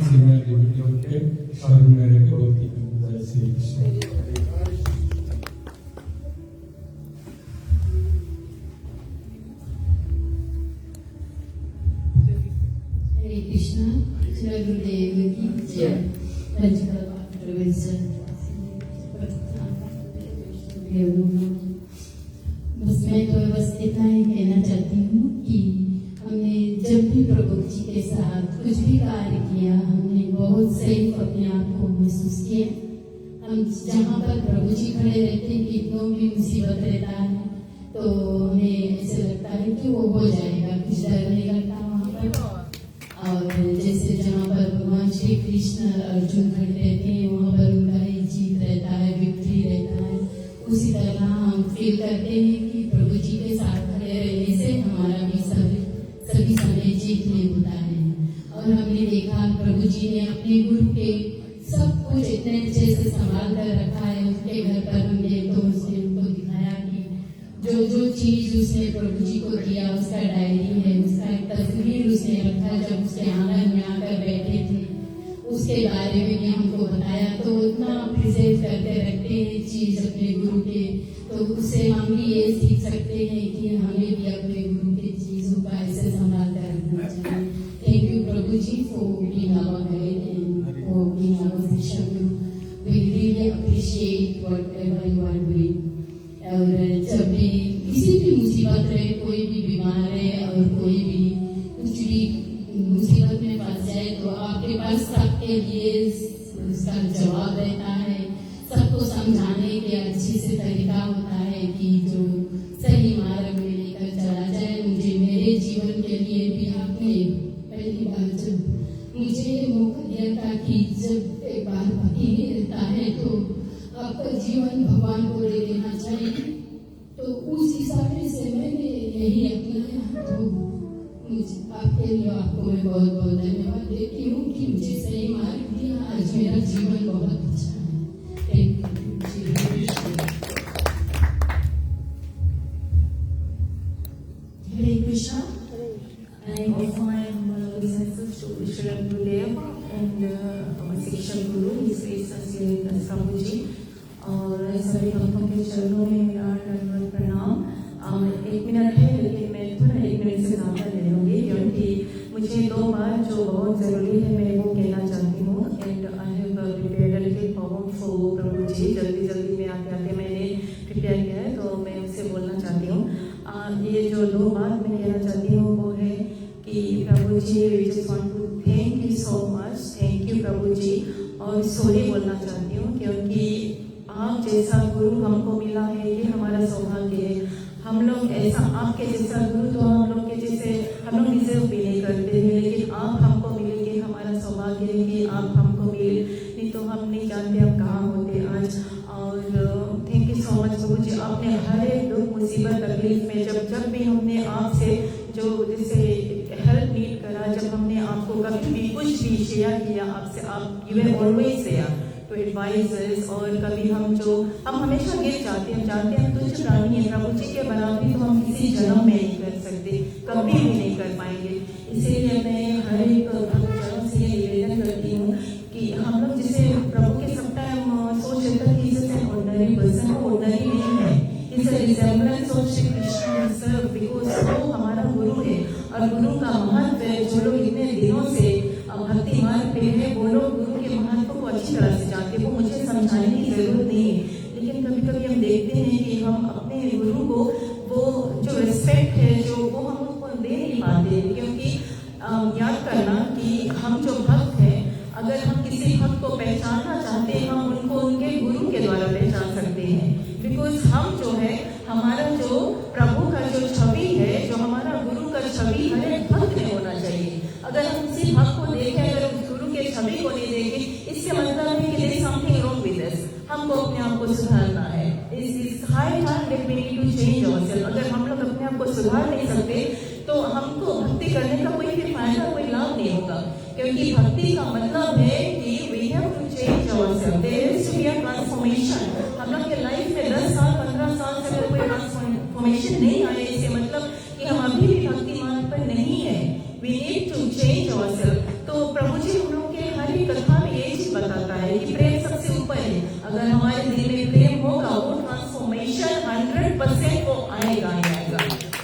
सीनियर डिवोटी लोग के शरण में रह के बहुत ही जय श्री कृष्ण। कृष्णा, श्री गुरुदेव की जय। बस मैं तो बस इतना ही कहना चाहती हूँ कि हमने जब भी प्रभु जी के साथ कुछ भी कार्य किया, हमने बहुत सही अपने आप को महसूस किया। हम जहाँ पर प्रभु जी खड़े रहते हैं, कितनों भी मुसीबत रहता है, तो हमें ऐसे लगता है कि वो हो जाएगा, कुछ डर नहीं लगता वहाँ पर। और जैसे जहाँ पर भगवान श्री कृष्ण अर्जुन खड़े रहते हैं, वहाँ पर उनका ही जीत रहता है, विक्ट्री रहता है। उसी तरह हम फील करते हैं कि प्रभु जी के साथ खड़े रहने से हमारा भी सभी समय जीत नहीं होता है। और हमने देखा प्रभु जी ने अपने गुरु के सब कुछ इतने अच्छे से संभाल कर रखा है। उसके घर पर हमने तो उसने उनको दिखाया कि जो चीज उसने प्रभु जी को दिया, उसका डायरी है, उसका एक तस्वीर उसने रखा जब उसके आंगन में आकर बैठे थे, उसके बारे में भी हमको बताया। तो उतना प्रिजर्व करके रखते हैं चीज अपने गुरु के, तो उससे हम भी ये सीख सकते हैं कि हमें भी अपने गुरु के चीजों का ऐसे संभाल कर रखना चाहिए। Thank you Prabhu ji for being our guide and for being our shikshak. We really appreciate whatever you are doing. और जब भी किसी भी मुसीबत रहे, कोई भी बीमार है और कोई भी कुछ भी मुसीबत में फंस जाए, तो आपके पास सबके लिए उसका जवाब रहता है। सबको समझाने के अच्छे से तरीका होता है कि जो सही मार्ग में लेकर चला जाए। मुझे मेरे जीवन के लिए भी आपने पहली बार जब मुझे मौका दिया था कि जब एक बार पति नहीं रहता है तो आपका जीवन भगवान को दे देना चाहिए, तो उस हिसाब से मैंने यही अपनाया। तो मुझे आपके लिए आपको मैं बहुत बहुत धन्यवाद देती हूँ कि मुझे सही मार्ग दिया। आज मेरा जीवन बहुत अच्छा है। Thank you. Hare Krishna. Shri Gurudev and our शिक्षक गुरु His Grace Sri प्रभु जी और सभी भक्तों के चरणों में मेरा दंडवत प्रणाम। 1 मिनट है लेकिन मैं थोड़ा 1 मिनट से ज़्यादा ले लूँगी क्योंकि मुझे 2 बात जो बहुत ज़रूरी है मैं वो कहना चाहती हूँ। And I have prepared a little poem for Prabhu ji. जल्दी में आते आते मैंने प्रिपेयर किया है तो मैं उससे बोलना चाहती हूँ। ये जो 2 बात मैं कहना चाहती हूँ वो है कि Prabhu ji we just want to thank you so much, thank you Prabhu ji. और सॉरी बोलना चाहती हूँ क्योंकि आप जैसा गुरु हमको मिला है ये हमारा सौभाग्य है। हम लोग ऐसा आपके जैसा गुरु तो हम लोग के जैसे हम लोग डिजर्व भी नहीं करते हैं, लेकिन आप हमको मिलेंगे हमारा सौभाग्य है कि आप हमको मिले, नहीं तो हम नहीं जानते आप कहाँ होते आज। और थैंक यू सो मच प्रभु जी। आपने हर एक दुख मुसीबत तकलीफ में जब भी हमने आपसे जो जैसे हेल्प नीड करा, जब हमने आपको कभी भी कुछ भी शेयर किया आपसे, आप you have always share to advisers. और कभी हम हमेशा गिर जाते हैं, जानते हैं हम तुच्छ प्राणी हैं, प्रभु जी के बराबरी तो हम किसी जन्म में नहीं कर सकते, कभी भी नहीं कर पाएंगे। इसीलिए मैं हर एक भक्तजनों से ये निवेदन करती हूँ कि हम लोग जैसे प्रभु के सब टाइम सोच लेते हैं कि इज एन ऑर्डिनरी पर्सन, वो ऑर्डिनरी नहीं है, is a resemblance of Shri Krishna himself, because वो हमारा गुरु है। और गुरु का महत्व है, जो लोग इतने दिनों से भक्ति मार्ग पे है वो लोग गुरु के महत्व को अच्छी तरह से जानते हैं, वो मुझे समझाने की जरूरत नहीं है। लेकिन कभी हम देखते हैं कि हम अपने गुरु को वो जो रिस्पेक्ट है जो वो हम उसको दे नहीं पाते, क्योंकि याद करना कि हम जो भक्त हैं, अगर हम किसी भक्त को पहचानना चाहते हैं हम उनको उनके गुरु के द्वारा पहचान सकते हैं। बिकॉज हम जो है हमारा जो प्रभु का जो छवि है, जो हमारा गुरु का छवि हर एक भक्त में होना चाहिए। अगर हम किसी भक्त को देखें, अगर उस गुरु के छवि को नहीं देखें, इससे मतलब है कि there is something wrong with us, हमको अपने आप को सुधारना है। Is high time that we need to change ourselves. अगर हम लोग अपने आप को सुधार नहीं सकते तो हमको भक्ति करने का कोई भी फायदा, कोई लाभ नहीं होगा, क्योंकि भक्ति का मतलब है कि we have to change ourselves, there is to be a transformation. हम लोग के लाइफ में 10 साल 15 साल से अगर कोई ट्रांसफॉर्मेशन नहीं आए, इससे मतलब कि हम अभी भी भक्ति मार्ग पर नहीं है। We need to change ourselves. तो प्रभु जी हम लोग के हर एक कथा में ये चीज बताता है कि प्रेम सबसे ऊपर है। अगर हमारे दिल में प्रेम होगा वो ट्रांसफॉर्मेशन 100% वो आएगा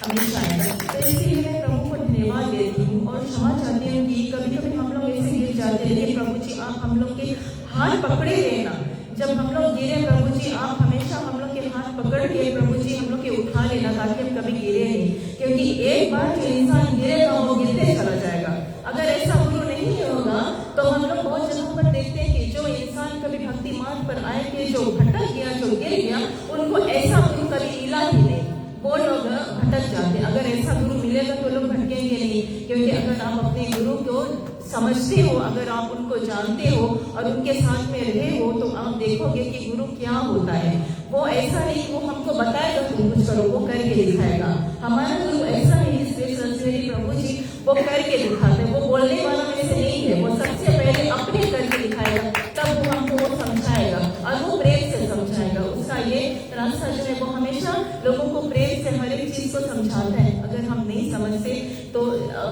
हमेशा आएगा। तो इसीलिए मैं प्रभु को धन्यवाद देती हूँ और क्षमा चाहती हूँ कि कभी हम लोग ऐसे गिर जाते हैं। प्रभु जी आप हम लोग के हाथ पकड़े रहना, जब हम लोग गिरे प्रभु जी आप हमेशा हम लोग के हाथ पकड़ के प्रभु जी हम लोग के उठा लेना, ताकि हम कभी गिरे नहीं, क्योंकि एक बार जो इंसान गिरेगा वो गिरते चला जाएगा। अगर ऐसा गुरु नहीं होगा तो हम लोग बहुत जगहों पर देखते हैं कि जो इंसान कभी भक्ति मार्ग पर आए के जो भटक गया, जो गिर गया, उनको ऐसा गुरु कभी मिला ही नहीं, वो लोग भटक जाते हैं। अगर ऐसा गुरु मिलेगा तो लोग भटकेंगे नहीं, क्योंकि अगर आप अपने गुरु को समझते हो, अगर आप उनको जानते हो और उनके साथ में रहे हो, तो आप देखोगे कि गुरु क्या होता है। वो ऐसा नहीं वो हमको बताएगा तुम कुछ करो, वो करके दिखाएगा। हमारा गुरु ऐसा नहीं, इसलिए प्रभु जी वो करके दिखाते हैं, वो बोलने वाला में से नहीं है, वो सबसे पहले अपने करके दिखाएगा, तब वो हमको वो समझाएगा और वो प्रेम से समझाएगा। उसका ये रास्ता जो है वो हमेशा लोगों को प्रेम से हर एक चीज को समझाता है। अगर हम नहीं समझते तो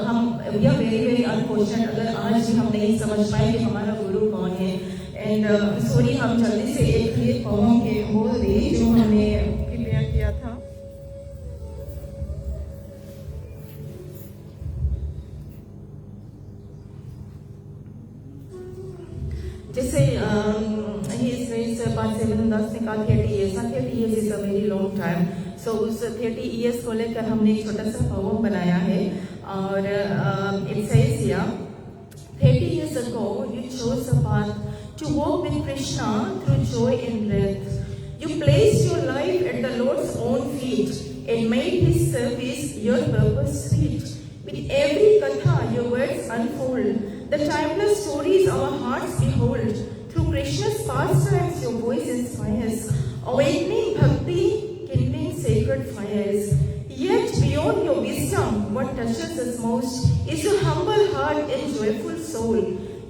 हम वेरी अनफॉर्चुनेट अगर आज भी हम नहीं समझ पाए कि हमारा गुरु कौन है। एंड सॉरी हम जल्दी से एक पोएम के बोल दे जो हमने प्रिपेयर किया था। जैसे दास ने कहा 30 years is a very long time. So उस 30 years को लेकर हमने एक छोटा सा पोएम बनाया है और it says here 30 years ago you chose a path to walk with Krishna through joy and breath. You placed your life at the Lord's own feet and made His service your purpose sweet. With every katha your words unfold, the timeless stories our hearts behold. Through Krishna's pastimes your voice inspires, awakening bhakti, kindling sacred fires. Yet beyond your wisdom, what touches us most is your humble heart and joyful soul.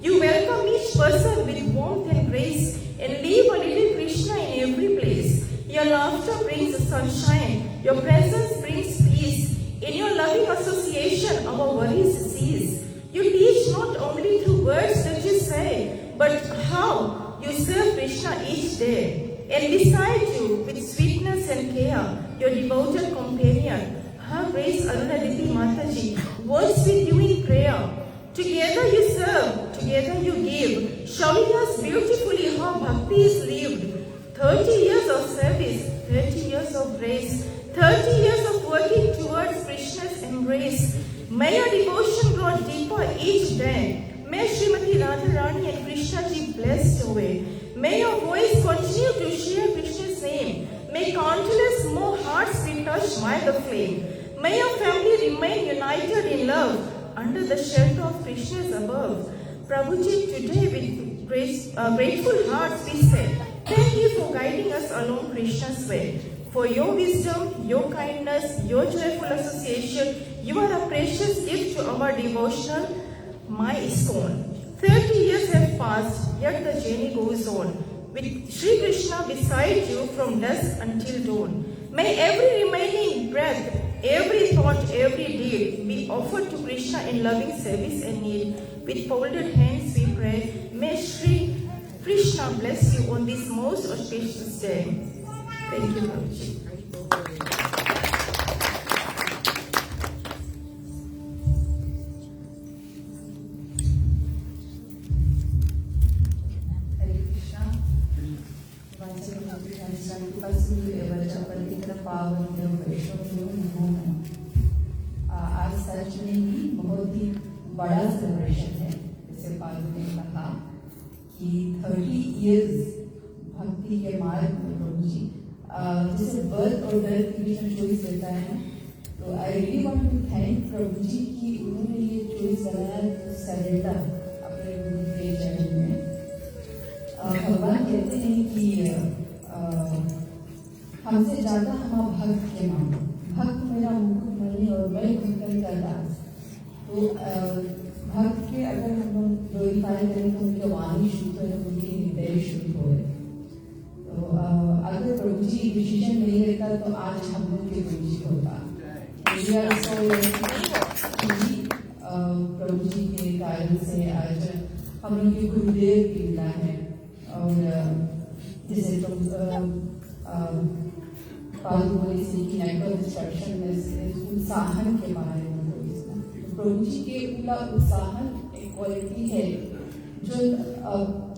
You welcome each person with warmth and grace and leave a little Krishna in every place. Your laughter brings sunshine, your presence brings peace. In your loving association, our worries cease. You teach not only through words that you say, but how you serve Krishna each day. And beside you, with sweetness and care, your devoted companion, Her Grace Arunaditi Mataji, works with you in prayer. Together you serve, together you give, showing us beautifully how bhakti is lived. 30 years of service, 30 years of grace, 30 years of working towards Krishna's embrace. May your devotion grow deeper each day. May Srimati Radharani and Krishna ji blessed away. May your voice continue to share Krishna's name. May countless more hearts be touched by the flame. May your family remain united in love under the shelter of Krishna's above. Prabhuji, today with grateful hearts we say, thank you for guiding us along Krishna's way. For your wisdom, your kindness, your joyful association, you are a precious gift to our devotional my ISKCON. 30 years have passed, yet the journey goes on. With Sri Krishna beside you from dusk until dawn. May every remaining breath, every thought, every deed be offered to Krishna in loving service and need. With folded hands we pray, may Sri Krishna bless you on this most auspicious day. Thank you, Prabhuji. आज सच में ही बहुत ही बड़ा celebration है। जैसे पालू ने कहा कि 30 years भक्ति के मार्ग में प्रभु जी जैसे बर्थ और डेथ के बीच में चॉइस देता है, तो I really want to thank Prabhu ji कि उन्होंने ये चॉइस बनाया तो सरेंडर अपने गुरु के चरण में। भगवान कहते हैं कि हमसे ज्यादा हम भक्त के मानो, भक्त मेरा मुकुट मणि और मैं कुंदन का दास। तो भक्त के अगर हम लोग ग्लोरीफाई करें तो उनके वाणी शुद्ध है, उनके हृदय शुद्ध हो। तो अगर प्रभु जी डिसीजन नहीं लेता तो आज हम लोग के गुरु जी होता। प्रभु जी के कारण से आज हम लोग के गुरुदेव भी मिला है। और जैसे पालुमणि से कि नेटवर्क इंस्ट्रक्शन में उत्साहन के बारे में प्रभु जी के पूरा उत्साहन एक क्वालिटी है जो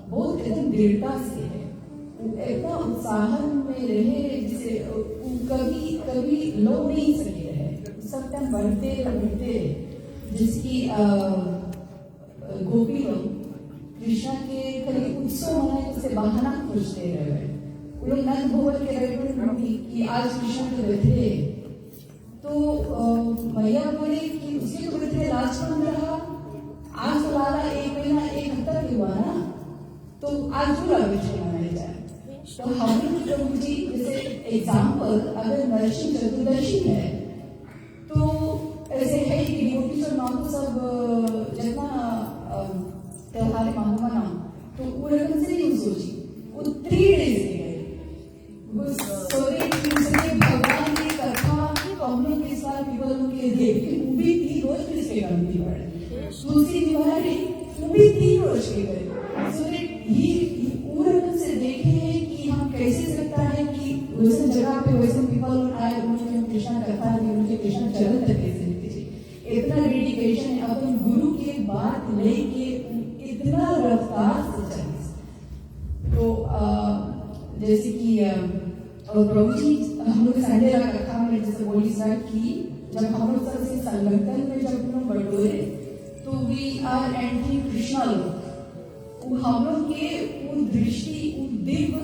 बहुत एकदम दृढ़ता से है। इतना उत्साहन में रहे जिसे कभी कभी लो नहीं सके रहे, सब टाइम बढ़ते बढ़ते जिसकी गोपी लोग कृष्णा के कभी उत्सव मनाए जैसे बहाना खोजते रहे। वो लोग नंद भवन के रहे कि आज कृष्ण के बर्थडे, तो मैया बोले कि उसके तो बर्थडे लास्ट मंथ रहा, आज तो लाला एक महीना एक हफ्ता भी हुआ ना, तो आज जो कृष्ण मनाया जाए। तो हम लोग प्रभु जी जैसे एग्जाम्पल अगर नरसिंह चतुर्दशी है तो ऐसे है कि डिवोटीज और मानो सब जितना त्योहार मानो मना तो वो रकम से नहीं सोची, वो 3 days के गए भगवान की कथा हम लोग के साथ के देखते वो भी 3 रोज फिर से करती पड़े तुलसी तिवारी वो भी 3 रोज के गए। से देखे कि हम कैसे सकता है कि वैसे जगह पे वैसे पीपल आए उन्होंने कृष्ण कथा दी, उनके कृष्ण चरण तक कैसे इतना डेडिकेशन है। अपन गुरु के बात लेके इतना रफ्तार से चले। तो जैसे कि प्रभु जी हम लोग संडे कथा में जैसे बोली सर की जब हम लोग सबसे संगठन में जब हम लोग बटोरे तो वी आर एंट्री कृष्णा लोग हम लोग के वो दृष्टि दिव्य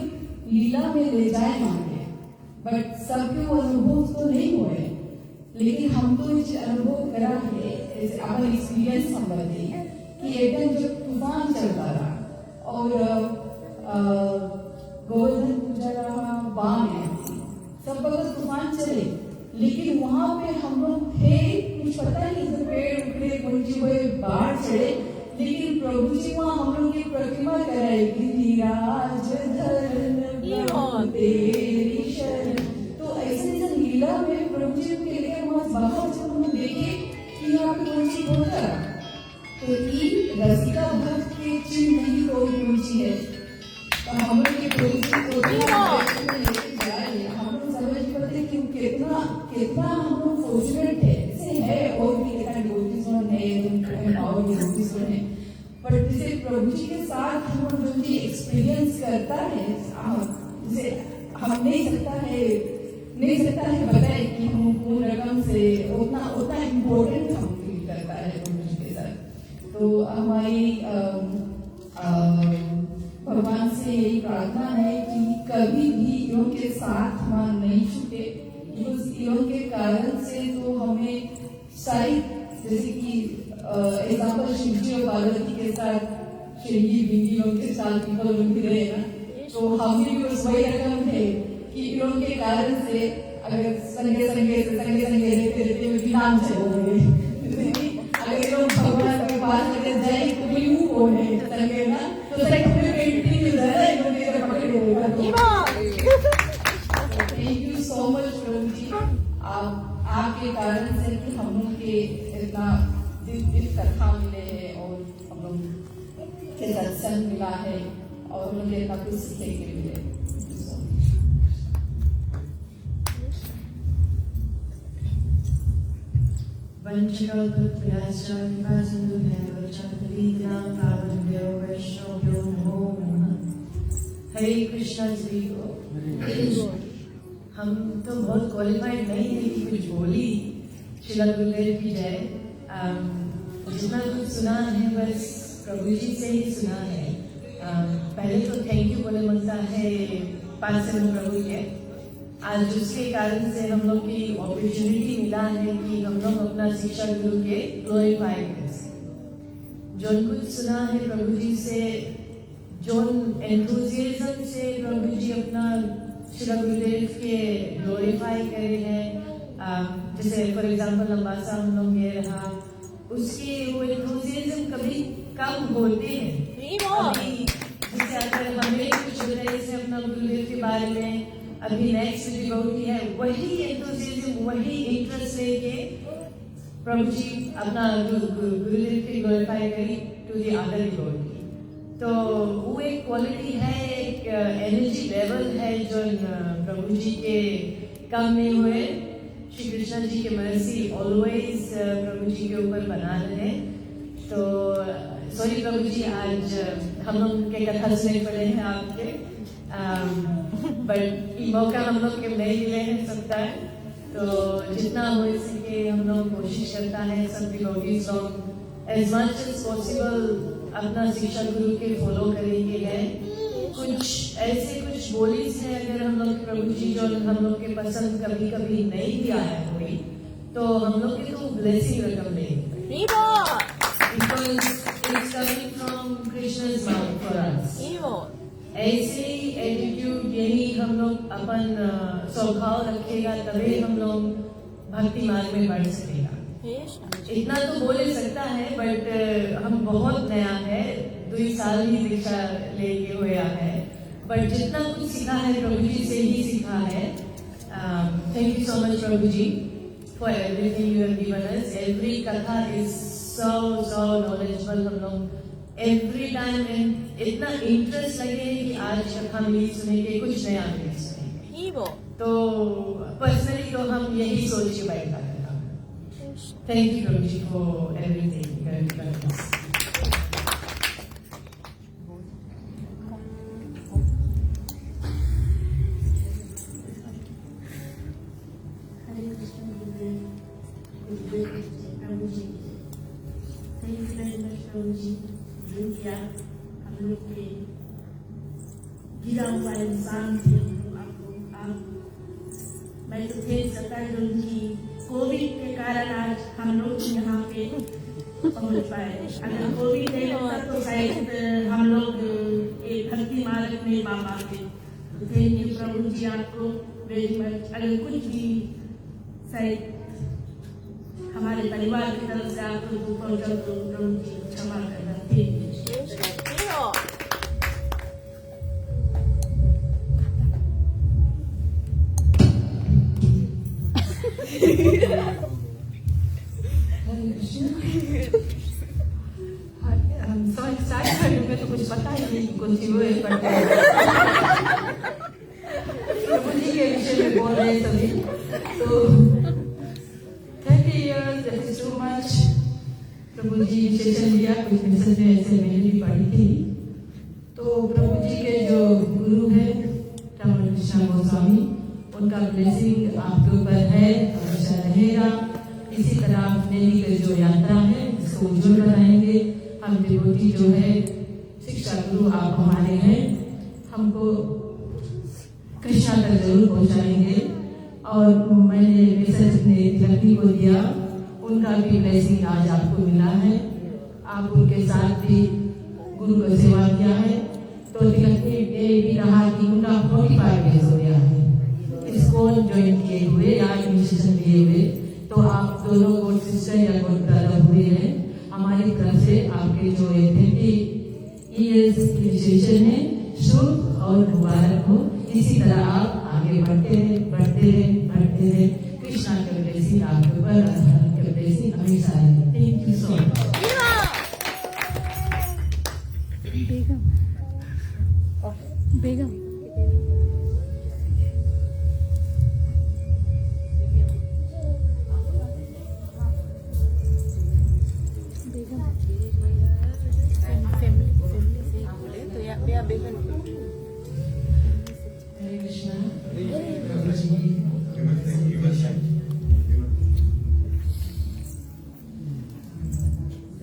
लीला में ले जाए मांगे, बट सबके वो अनुभव तो नहीं हुए, लेकिन हम तो इस अनुभव करा है अपना एक्सपीरियंस हम बताते हैं कि एक दिन जब तूफान चलता रहा और गोवर्धन पूजा रहा बाण है सब वक्त तूफान चले, लेकिन वहां पे हम लोग थे कुछ पता नहीं तो पेड़ उखड़े गुंजी हुए बाढ़ चढ़े, लेकिन प्रभु जी वहाँ हम लोग की प्रतिमा कराई गिरिराज धरन तेरी शरण। तो ऐसे जब लीला में प्रभु जी के लिए वहाँ बाहर जब हम देखे कि यहाँ पे कौन सी होता तो ये रसिका भक्त के चिन्ह नहीं कोई पूछी है तो हम लोग के प्रोजेक्ट को लेके जा रहे हैं। हम लोग समझ पाते कि कितना कितना हम लोग फॉर्चुनेट है। जैसे है और भी कितना डिवोटीज है और डिवोटीज है, पर जैसे प्रभु जी के साथ हम लोग जो भी एक्सपीरियंस करता है, जैसे हम नहीं सकता है बताए कि हम पूर्ण रकम से उतना इम्पोर्टेंट हम फील करता है प्रभु जी के साथ। तो हमारी भगवान से यही प्रार्थना है कि कभी भी योग के साथ मान नहीं छूटे। योग के कारण से तो हमें सारी, जैसे कि एग्जाम्पल शिवजी और पार्वती के साथ श्रीजी बिंदी योग के साथ पीपल लोग रहे ना, तो हम भी बस वही रकम थे कि योग के कारण से अगर संगे रहते हुए भी नाम चलोगे। अगर लोग भगवान के पास अगर जाए तो कोई मुंह कौन है संगे ना, तो सर अपने पेंटिंग मिल जाए थैंक यू सो मच प्रभु जी, आपके कारण से कि हम लोग के इतना दिल कथा मिले हैं और हम लोग के सत्संग मिला है और हम लोग इतना कुछ सीखने के मिले। हरे कृष्णा जी को हम तो बहुत क्वालिफाइड नहीं है कि कुछ बोली श्रीला गुरुदेव की जय। जितना कुछ सुना है बस प्रभु जी से ही सुना है। पहले तो थैंक यू बोले मनता है पार्षद प्रभु के, आज उसके कारण से हम लोग की अपॉर्चुनिटी मिला है कि हम लोग अपना शिक्षा गुरु के ग्लोरीफाई कर सकें। जो कुछ सुना है प्रभु जी से, जो एंथुजियाज्म से प्रभु जी अपना श्री गुरुदेव के ग्लोरीफाई करे हैं। जैसे फॉर एग्जाम्पल लंबासा हम लोग गए रहा, उसके वो एंथुजियाज्म कभी कम होते हैं। अभी जैसे अगर हमें कुछ बताइए से अपना गुरुदेव के बारे में, अभी नेक्स्ट डिवोटी है वही एंथुजियाज्म वही इंटरेस्ट लेके प्रभु जी अपना गुरुदेव के ग्लोरीफाई करी टू द अदर डिवोटी। तो वो एक क्वालिटी है, एक एनर्जी लेवल है जो प्रभु जी के कम नहीं हुए। श्री कृष्ण जी के मर्सी ऑलवेज प्रभु जी के ऊपर बना रहे। तो सॉरी प्रभु जी, आज हम लोग के कथा सुनने पड़े हैं आपके, बट ये मौका हम लोग के नहीं मिले हैं सकता है। तो जितना हो सके हम लोग कोशिश करता है सब डिवोटीज लोग एज मच एज पॉसिबल अपना शिक्षा गुरु के फॉलो करेंगे हैं। कुछ ऐसे कुछ बोलीज है अगर हम लोग प्रभु जी जो हम लोग के पसंद कभी कभी नहीं भी आया कोई, तो हम लोग के तो ब्लेसिंग रकम लेंगे because it's coming from Krishna's mouth for us. ऐसे ही एटीट्यूड यही हम लोग अपन स्वभाव रखेगा तभी हम लोग भक्ति मार्ग में बढ़ सकेगा। इतना तो बोल सकता है बट हम बहुत नया है, 2 साल ही दीक्षा लेके हुआ है, बट जितना कुछ सीखा है प्रभु जी से ही सीखा है। थैंक यू सो मच प्रभु जी for everything you have given us. Every katha is so knowledgeable. हम लोग एवरी टाइम इतना इंटरेस्ट लगे कि आज कथा मिली सुने के कुछ नया मिली सुनेंगे। तो पर्सनली तो हम यही सोच के बैठा है। Thank you, Prabhuji, for everything. Very nice. Hare Krishna, Gurudev, Prabhuji. Thank you very much, Prabhuji. जो किया हम लोग के गिरा हुआ इंसान थे मैं तो देख सकता जो उनकी कोविड के कारण आज हम लोग यहाँ पे पहुँच पाए। अगर कोविड नहीं होता तो शायद हम लोग एक भक्ति मार्ग में पा पाते। थैंक यू प्रभु जी आपको वेरी मच। अगर कुछ भी शायद हमारे परिवार की तरफ से आपको दुख पहुँचा तो प्रभु जी क्षमा करना। उत्तराखंड में तो कुछ पता ही नहीं कुछ हुए करते प्रभु जी के विषय में बोल रहे सभी। तो 30 years that is too much। प्रभु जी सेशन लिया, कुछ मैसेज में ऐसे मैंने भी पढ़ी थी। तो प्रभु जी के जो गुरु है रमन कृष्ण गोस्वामी, उनका ब्लेसिंग आपके ऊपर है, हमेशा रहेगा। इसी तरह नैनी की जो यात्रा है इसको उज्जवल बनाएंगे। हम डिवोटी जो है शिक्षा गुरु आप हमारे हैं, हमको कृष्णा तक जरूर पहुंचाएंगे। और मैंने मैसेज अपने तिलकनी को दिया, उनका भी ब्लेसिंग आज आपको मिला है। आप उनके साथ भी गुरु को सेवा किया है। तो तिलकनी ने भी कहा कि उनका 45 डेज हो गया है इसको ज्वाइन किए हुए या इनिशिएशन लिए हुए। तो आप दोनों गोड सिस्टर या गोड ब्रदर हुए हैं। हमारी तरफ से आपके जो 30 years इनिशिएशन है शुभ और मुबारक हो। इसी तरह आप आगे बढ़ते रहे, बढ़ते रहे, बढ़ते रहे। कृष्णा के ब्लेसिंग आपके ऊपर, के ब्लेसिंग हमेशा रहे। Thank you so much. Begum Hare Krishna.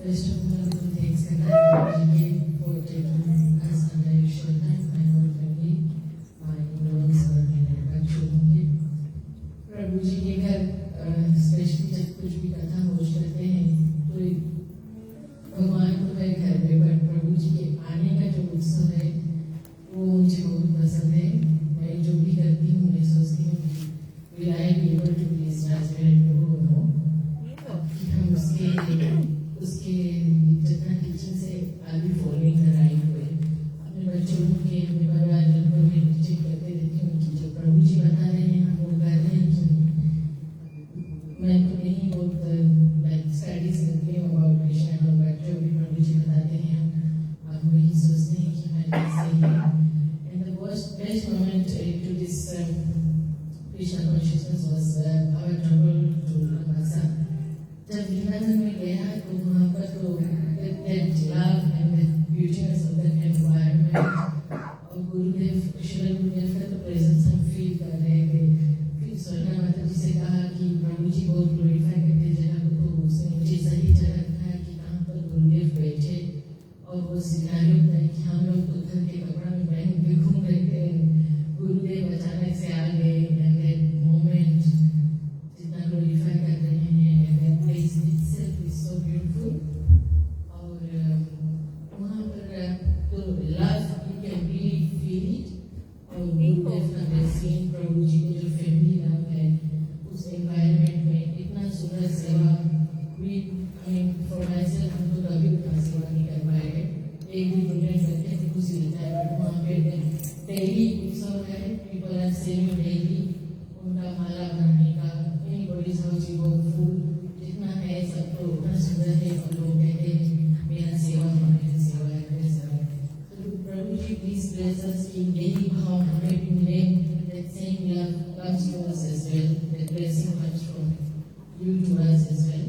First of all, thanks again for taking us under your shoulder, my whole family, my in-laws और मेरे बच्चों के। प्रभु जी के घर स्पेशली जब कुछ भी कथा होस्ट करते हैं तो भगवान तो है घर में, पर प्रभु जी के आने का जो उत्सव है वो मुझे बहुत पसंद है। मैं जो भी करती हूँ मैं सोचती हूँ will I be able to please Rajveer Prabhu or no? कि हम उसके जितना टीचिंग से आगे फॉलोइंग द राइट वे। अपने बच्चों के, अपने परिवार को भी टीचिंग करते रहती हूँ कि जो प्रभु जी बता रहे हैं हम वो कर रहे हैं कि मैं तो नहीं बहुत लाइक स्टडीज करती हूँ अबाउट कृष्णा और बच्चों भी प्रभु जी बताते हैं हम वही सोचते हैं कि हमारे सही है। And the best moment to this Krishna consciousness was our travel to Lhasa। जब वृंदावन में गया तो वहाँ पर तो that love and the beautiness of that environment और गुरुदेव श्री गुरुदेव का तो प्रेजेंस हम फील कर रहे थे। फिर स्वर्णा माता जी से कहा कि प्रभु जी बहुत ग्लोरीफाई करते जगह को, तो उसने मुझे सही जगह दिखाया कि कहाँ पर गुरुदेव बैठे और वो सिनारियो बताया कि हम लोग तो घर के कपड़ा में पहन के घूम रहे थे, गुरुदेव अचानक से आ गए। मोमेंट जितना ग्लोरीफाई कर रहे हैं, that place itself is so beautiful। और वहाँ पर तो love you can really feel it। और गुरुदेव का ब्लेसिंग, प्रभु जी को जो फैमिली लव है उस एनवायरनमेंट में इतना सुंदर सेवा भी फॉर माइसेल्फ हम तो कभी उतना सेवा नहीं कर पाए। एक दिन प्रोग्राम करके थे खुशी होता है, बट वहाँ पे डेली उत्सव है, पीपल आर सेविंग डेली उनका माला बनाने का। एनीबॉडी हाउस वो फूल जितना है सब तो उतना सुंदर है और लोग कहते हैं मेरा सेवा है, मेरा सेवा है, मेरा सेवा है। तो प्रभु जी प्लीज ब्लेस अस कि यही भाव हमें भी मिले, that same love comes to us as well, that blessing comes from you to us as well,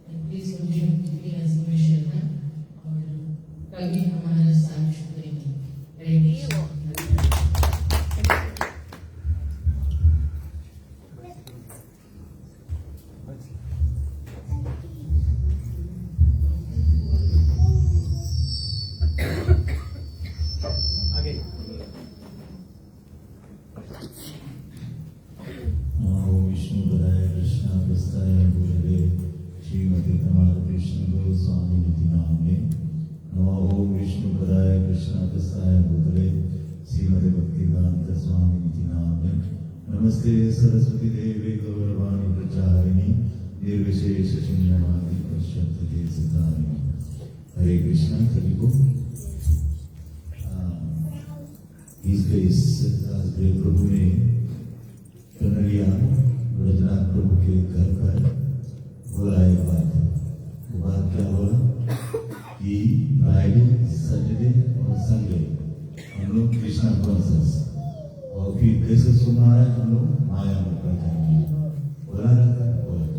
and please continue keeping us in your shelter और कभी हमारा साथ छोड़ेंगे। हरे कृष्ण। नमस्ते सरस्वती देवी गौरवाणी प्रचारिणी निर्विशेष शून्यवादी पश्चात सिद्धारिणी। हरे कृष्णा सभी को। इस राजदेव प्रभु ने कन्हैया ब्रजनाथ प्रभु के घर पर बोला एक बात। वो बात क्या बोला कि ब्राइड सज हम लोग कृष्णा कॉन्शियस, और फिर कैसे सुना है हम लोग माया में पड़ जाएंगे, बोला रहता है बहुत।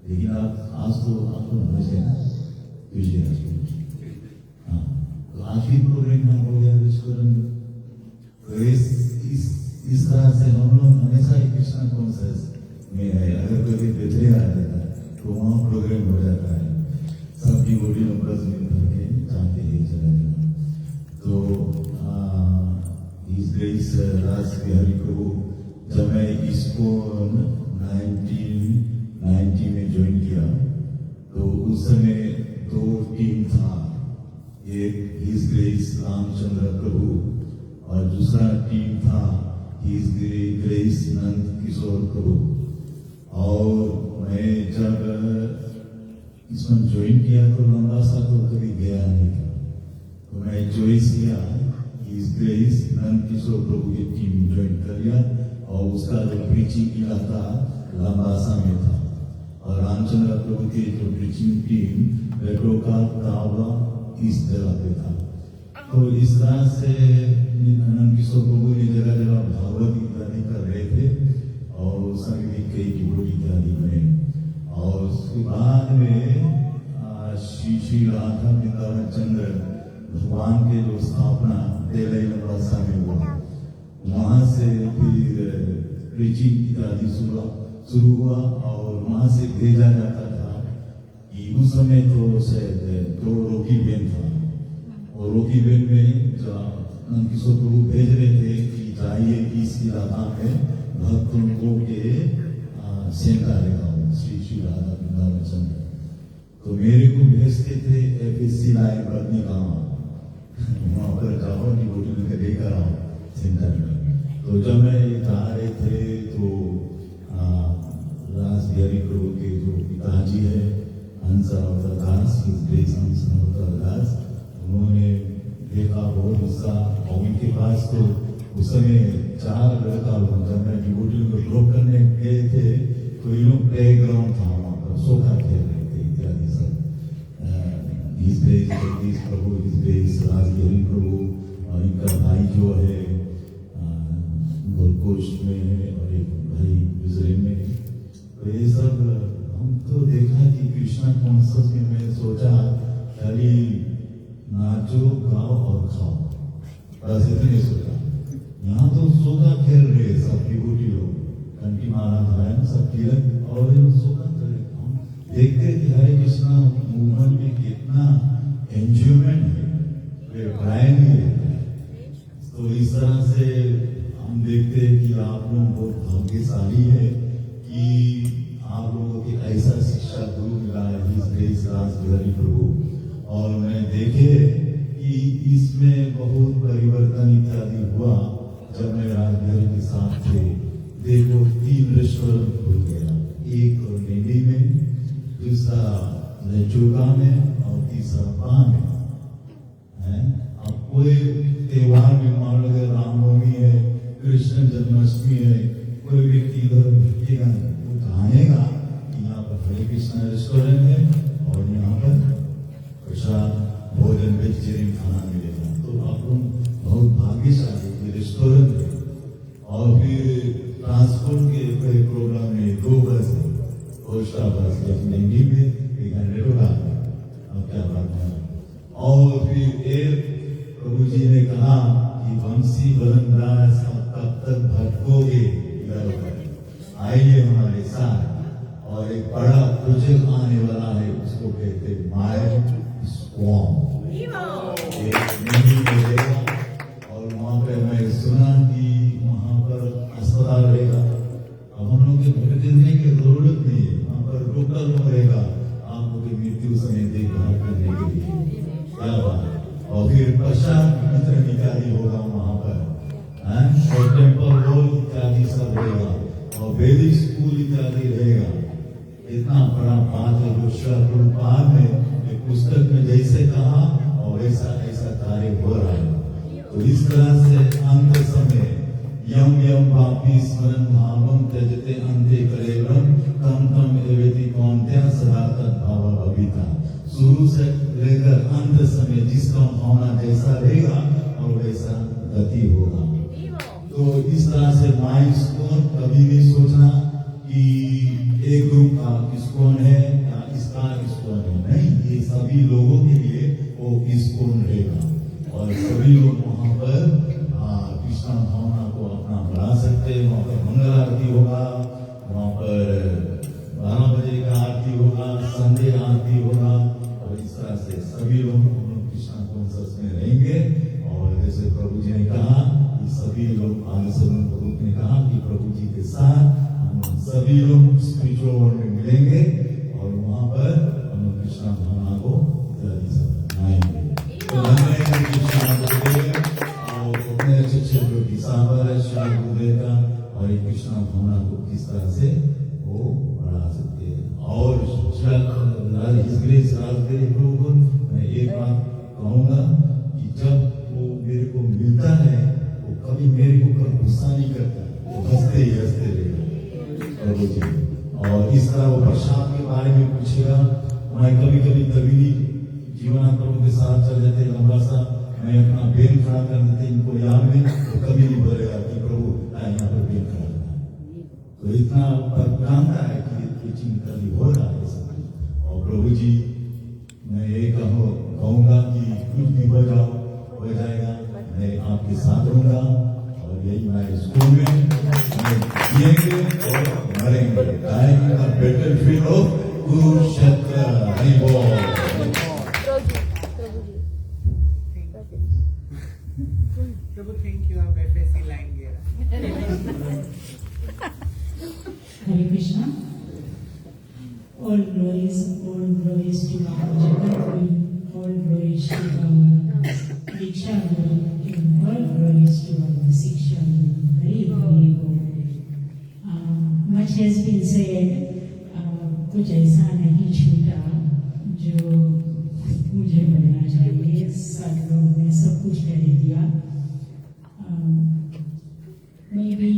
लेकिन आप आज तो आपको नॉलेज है ना, तुझे हाँ, तो आखिरी प्रोग्राम हम हो गया विश्वकर्म। तो इस तरह से हम लोग हमेशा ही कृष्णा कॉन्शियस में है। अगर कोई बेहतरी आ जाता है तो वहाँ प्रोग्राम हो जाता है, सब डिवोटी नंबर्स मिल करके जाते हैं चला जाना। तो इस ग्रेस राज बिहारी प्रभु, जब मैं इसको 1990 में ज्वाइन किया तो उस समय 2 टीम था, एक हिज ग्रेस रामचंद्र प्रभु और दूसरा टीम था हिज ग्रेस नंद किशोर प्रभु। और मैं जब इसमें ज्वाइन किया तो लंबा सा तो कभी गया नहीं था, तो मैं चॉइस किया हिज ग्रेस नंद किशोर प्रभु की टीम ज्वाइन कर लिया, और उसका जो प्रीचिंग इलाका लंबा सा में था, और रामचंद्र प्रभु की जो प्रीचिंग टीम रेड्रो का कावड़ा इस जगह पे था। तो इस तरह से नंद किशोर प्रभु ने जगह जगह भागवत इत्यादि कर रहे थे, और उसमें भी कई डिवोटी इत्यादि में। और उसके बाद में श्री राधा वृंदावन चंद्र भगवान के जो स्थापना तेलई लंबासा में हुआ, वहां से फिर प्रीचिंग इत्यादि शुरू हुआ, और वहां से भेजा जाता था कि उस समय तो शायद 2 रोकी बेन था, और रोकी बेन में जो नंद किशोर प्रभु भेज रहे थे कि जाइए इस इलाका में भक्तों को के सेंटा लगाओ श्री राधा वृंदावन चंद्र। तो मेरे को भेजते थे FSC लाइन बदनी गाँव, वहाँ पर जाओ डिवोटी में लेकर आओ सेंटर में। तो जब मैं जा रहे थे तो राज बिहारी प्रभु के जो पिताजी है हंसा अवतार दास, हंसा अवतार दास, उन्होंने देखा बहुत गुस्सा, और उनके पास तो उस समय 4 लड़का लोग, जब मैं डिवोटी को ड्रॉप करने गए थे तो ये लोग प्ले ग्राउंड था, वहाँ पर सोखा खेल रहे थे इत्यादि सब। इस जगदीश प्रभु, इस राज बिहारी प्रभु और इनका भाई जो है गोलकोश में है, और एक भाई गुजरे में। तो ये सब हम तो देखा कि कृष्णा कॉन्शियस में मैं सोचा खाली नाचो गाओ और खाओ, बस इतने सोचा। यहाँ तो सोखा खेल रहे सब डिवोटी लोग, कंठी मारा था है ना सब तिलक, और ये सोखा कर रहे। देखते कि हरे कृष्णा मूवमेंट में कितना एंजॉयमेंट है, गायन ही रहता है। तो इस तरह से हम देखते हैं कि आप लोग बहुत भाग्यशाली है कि आप लोगों की ऐसा शिक्षा गुरु मिला है राज बिहारी प्रभु। और मैं देखे कि इसमें बहुत परिवर्तन इत्यादि हुआ जब मैं राज बिहारी के साथ थे। देखो 3 रेस्टोरेंट खुल गया, एक नेडी में, दूसरा लेचुगा में, और तीसरा पा में है। अब कोई त्योहार में मान लो रामनवमी है, कृष्ण जन्माष्टमी है, कोई व्यक्ति इधर भेजेगा वो कहानेगा कि यहाँ पर हरे कृष्ण रेस्टोरेंट है और यहाँ पर प्रसाद भोजन वेजिटेरियन खाना मिलेगा। तो आप लोग बहुत भाग्यशाली रेस्टोरेंट है। और फिर ट्रांसपोर्ट के कोई प्रोग्राम में 2 बस है, कोस्टा बस हिंदी में, एक 100 होगा, अब क्या बात है। और फिर एक प्रभु जी ने कहा कि वंशी बलंदाज कब तक भटकोगे इधर उधर, आइए हमारे साथ। और एक बड़ा प्रोजेक्ट आने वाला है, उसको कहते माय स्वॉम, और वहाँ पे मैं सुना कि वहाँ पर अस्पताल रहेगा। अब हम लोग के भटकने की जरूरत नहीं है, वहाँ पर डॉक्टर रहेगा आपको की मृत्यु समय देखभाल करने के लिए। क्या बात। और फिर पश्चात मित्र इत्यादि होगा वहाँ पर, और टेम्पल हॉल इत्यादि सब रहेगा, और वैदिक स्कूल इत्यादि रहेगा। इतना बड़ा बात है जो प्रभुपाद ने एक पुस्तक में जैसे कहा और वैसा ऐसा कार्य हो रहा है। तो इस तरह से अंत समय यम यम वापी स्मरण भावम त्यजते अंते कलेवरम तम तम एवेति कौन्त्या सदा तद्भाव भविता। शुरू से लेकर अंत समय जिसका भावना जैसा रहेगा और वैसा गति होगा। तो इस तरह से माइलस्टोन कभी नहीं सोचना कि एक ग्रुप का इस्कॉन है या इसका इस्कॉन है, नहीं, ये सभी लोगों के लिए वो इस्कॉन रहेगा और सभी लोग वहाँ पर कृष्ण भावना को अपना बढ़ा सकते हैं। वहाँ पर मंगल आरती होगा, वहाँ पर 12 बजे का आरती होगा, संडे आरती होगा और इस तरह से सभी लोग कृष्ण कॉन्शस में रहेंगे। और जैसे प्रभु जी ने कहा कि सभी लोग आगे से प्रभु ने कहा कि प्रभु जी के साथ हम सभी लोग स्पिरिचुअल वर्ल्ड में मिलेंगे और वहाँ पर हम कृष्ण भावना को मनाएंगे। तो धन्यवाद कृष्ण गुरुदेव और अपने अच्छे जो दिशावर है श्री गुरुदेव का और एक कृष्ण भावना को किस तरह से वो बढ़ा सकते हैं। और मैं एक बात कहूँगा कि जब वो मेरे को मिलता है वो कभी मेरे ऊपर गुस्सा नहीं करता, वो हंसते ही हंसते रहेगा प्रभु जी। और इस तरह वो प्रसाद के बारे में पूछेगा, मैं कभी कभी तभी जीवन प्रभु के साथ चल जाते लंबा सा, मैं अपना बेल खड़ा कर देते, इनको याद में तो कभी नहीं बोलेगा कि प्रभु यहाँ पर बेल खड़ा करना। तो इतना जानता है कि टीचिंग कभी हो रहा है सब। और प्रभु जी मैं ये कहूँगा कि कुछ भी हो जाएगा, मैं आपके साथ रहूंगा और यही मैं स्कूल में जिएंगे और मरेंगे, गाएंगे बेटर फील हो कुरुक्षेत्र हरि बोल। प्रभु थैंक यू, आप ऐसे लाएंगे। Hare Krishna. All glories to our Jagadguru, all glories to our Diksha Guru, and all glories to our Siksha Guru. Hari Hari Bol. Much has been said. कुछ ऐसा नहीं छूटा जो मुझे बोलना चाहिए। सब लोग ने सब कुछ कह दिया। मे बी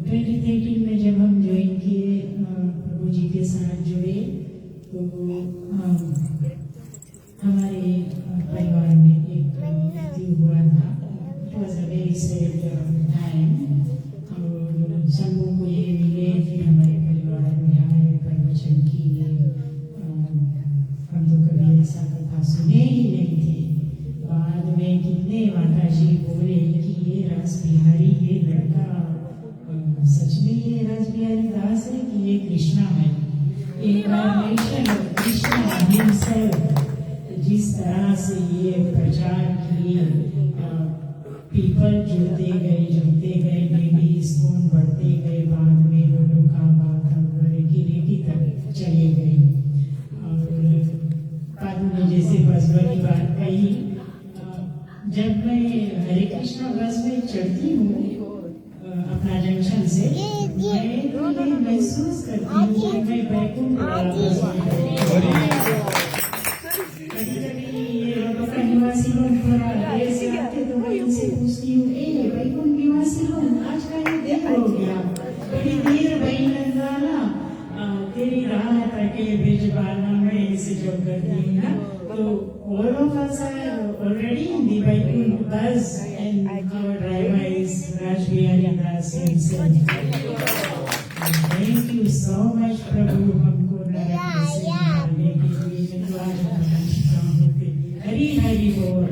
2013 में जब हम ज्वाइन किए, प्रभु जी के साथ जुड़े, तो हमारे परिवार में एक मृत्यु हुआ था। It was a very sad time. और सबों को ये मिले, फिर हमारे परिवार में आए, प्रवचन किए। हम तो कभी ऐसा कथा सुने ही नहीं थे। बाद में कितने माताजी बोले कि ये रास बिहारी, ये लड़का सच में ये रास बिहारी दास है कि ये कृष्णा है। Incarnation of Krishna himself. जिस तरह से ये प्रचार किए, पीपल जुड़ते गए, बेबी स्कून बढ़ते गए, बाद में लोगों का गिरेटी तक चले गए। और बाद में जैसे बस वाली बात कही, जब मैं हरे कृष्णा बस में चढ़ती हूँ अपना जंक्शन से, मैं महसूस करती हूँ कि मैं बैकुंठ बस में। कभी-कभी ये वैकुंठ निवासी लोग थोड़ा देर से आते तो मैं उनसे पूछती हूँ, ए वैकुंठ निवासी लोग आज का ये देर हो गया, बड़ी देर भाई नंदाना तेरी राह ताकि भिजवाना में इसे जो करती हूँ ना। So all of us are already in the Vaikunt bus, and our driver is Raj Bihari Das himself. Thank you so much, Prabhu, हमको नरक से निकालने के लिए। मैं तो आज नमस्कार होते हरी हरी बोल।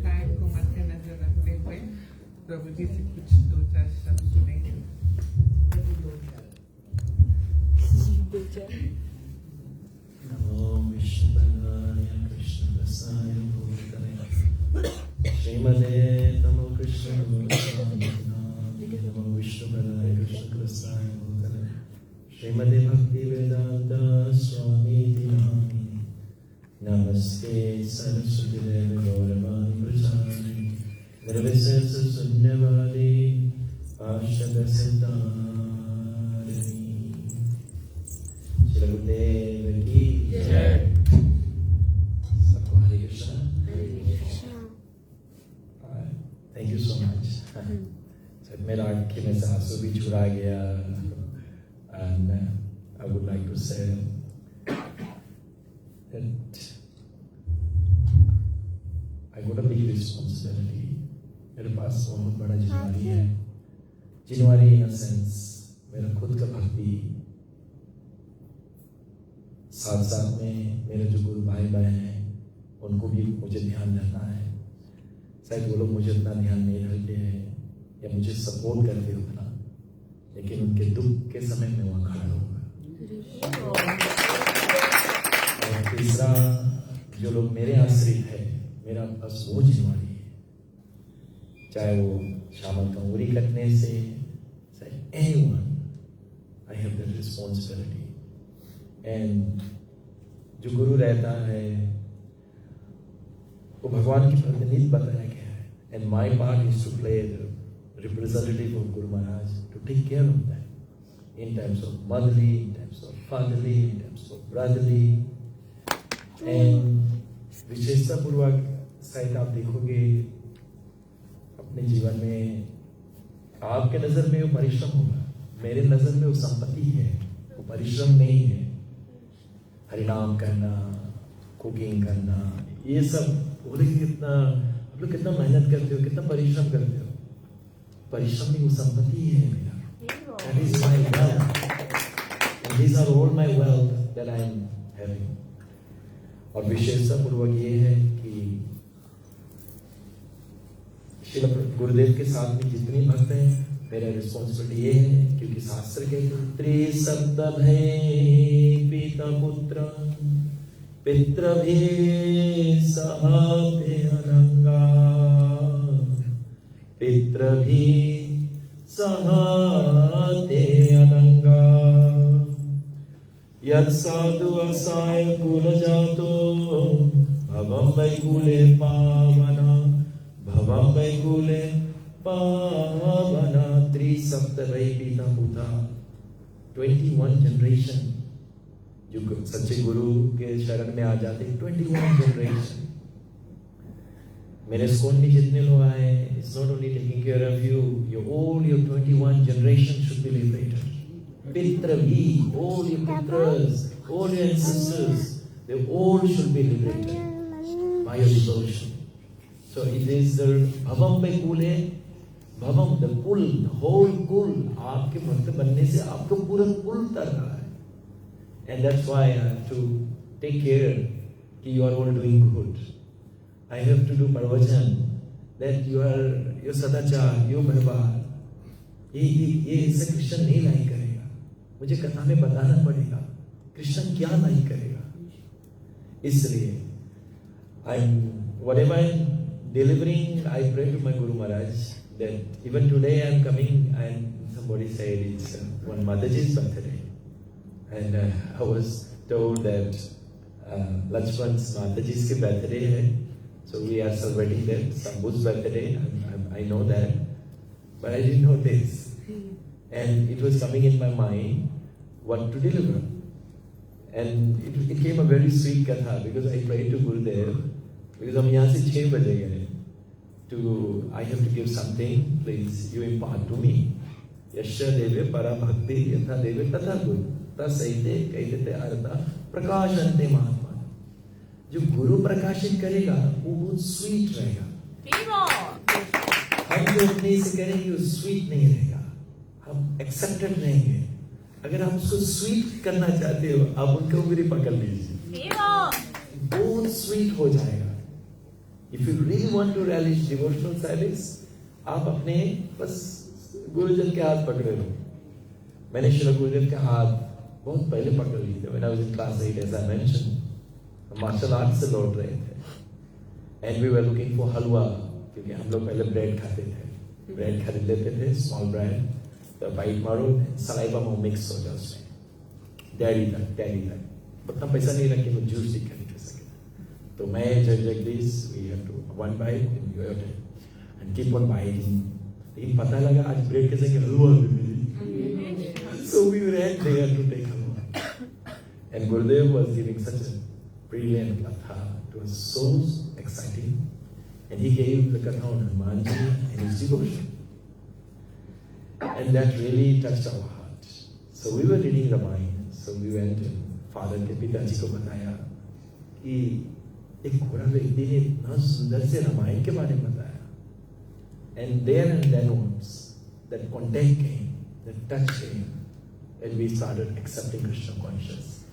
टाइम को मद्देनजर रखते हुए प्रभु जी से कुछ 2-4 शब्द सुनेंगे। नमो विष्णुपदाय कृष्णदासाय भूतले श्रीमते नमो कृष्ण नमो विष्णुपदाय कृष्णदासाय भूतले श्रीमते भक्ति वेदांत स्वामी नामिने नमस्ते सरस्वती देवी गौरवाणी प्रचारिणे निर्विशेष शून्यवादी पार्षद सिद्धारिणी। श्री गुरुदेव की जय। सबको Hare Krishna. Thank you so much. मेरा आंखी में से आंसू भी छुड़ा गया। I would like to say that I got a big responsibility. मेरे पास बहुत बड़ा जिम्मेदारी है. जिम्मेदारी in a sense मेरा खुद का भक्ति, साथ साथ में मेरे जो गुरु भाई बहन हैं उनको भी मुझे ध्यान रखना है. शायद वो लोग मुझे उतना ध्यान नहीं रखते हैं या मुझे सपोर्ट करते उतना, लेकिन उनके दुख के समय में वहाँ खड़ा होगा. और तीसरा, जो लोग मेरे आश्रित है, मेरा बस वो जिम्मेदारी है, चाहे वो शामल का उंगली कटने से, anyone, I have that responsibility. And जो गुरु रहता है वो भगवान की प्रतिनिधि बताया गया है. And my part is to play the representative of Guru Maharaj, to take care of that in terms of motherly, in terms of fatherly, in terms of brotherly. And विशेषता पूर्वक शायद आप देखोगे अपने जीवन में, आपके नजर में वो परिश्रम होगा, मेरे नजर में वो संपत्ति है, वो परिश्रम नहीं है. हरिनाम करना, कुकिंग करना, ये सब बोले कितना आप लोग कितना मेहनत करते हो, कितना परिश्रम करते हो. परिश्रम नहीं, वो संपत्ति है मेरा. That is my wealth. And these are all my wealth that I am having. और विशेषता पूर्वक ये है कि श्रील गुरुदेव के साथ में जितनी भक्त हैं, मेरा रिस्पॉन्सिबिलिटी ये है, क्योंकि शास्त्र के त्रिशब्द भय पिता पुत्र पितृभि सहाते अनंगा पितृभि सहाते अनंगा यत् साधु असाय कुल जातो भवं वैकुले पावना भवं वैकुले पावना. त्रिसप्तभै पिता पुता, 21 जनरेशन जो सच्चे गुरु के शरण में आ जाते, 21 जनरेशन. मेरे स्कूल में जितने लोग आए, it's not only taking care of you, all your 21 generation should be liberated. Pitravi, all your pitras, all your ancestors, they all should be liberated by your devotion. So it is the Bhavam Vaikule, Bhavam, the kul, the whole kul, आपके भक्त बनने से आपको पूरा कुल तर रहा है. And that's why I have to take care कि you are all doing good. I have to do pravachan that your sadachar, your व्यवहार, ये इससे कृष्ण नहीं लाइक करेगा. मुझे कथा में बताना पड़ेगा कृष्ण क्या लाइक करेगा. इसलिए whatever I'm delivering, I pray to my Guru Maharaj that even today I'm coming and somebody said it's one Mataji's birthday, and I was told that Lakshman's Mataji's birthday hai, so we are celebrating that Sambhu's birthday. I know that, but I didn't know this, and it was coming in my mind what to deliver, and it came a very sweet katha because I prayed to Gurudev because हम यहाँ से 6 बजे गए. I have to give something, please you impart to me. Yasya deve para bhakti yatha deve tatha guru tasayite kaidete artha prakashante महात्मा. जो गुरु प्रकाशित करेगा वो बहुत स्वीट रहेगा. हम जो अपने से करेंगे वो स्वीट नहीं रहेगा, हम एक्सेप्टेड रहेंगे. अगर आप उसको स्वीट करना चाहते हो, आप उनका उंगली पकड़ लीजिए, बहुत स्वीट हो जाएगा. If you really want to relish devotional service, आप अपने बस गुरुजन के हाथ पकड़े रहो. मैंने श्री गुरुदेव के हाथ बहुत पहले पकड़ लिए थे. When I was in class 8, as I mentioned, martial art से लौट रहे थे, and we were looking for halwa, क्योंकि हम लोग पहले ब्रेड खाते थे. ब्रेड खरीद लेते थे, स्मॉल ब्रेड, तो बाइट मारो, सलाइवा में मिक्स हो जाए उसमें, डैडी तक उतना पैसा नहीं रखे वो जूस ही खरीद सके. तो मैं Jagdish, we have to one bite and you have to and keep on biting. लेकिन पता लगा आज ब्रेड के संग हलवा भी मिली. So we ran there to take halwa, and Gurudev was giving such a brilliant katha. It was so exciting, and he gave the katha on Hanumanji and his devotion, and that really touched our heart. So we were reading Ramayana. So we went to father के पिताजी को बताया कि एक घोड़ा व्यक्ति ने इतना सुंदर से रामायण के बारे में बताया. And there and then once that contact came, that touch came, and we started accepting Krishna consciousness.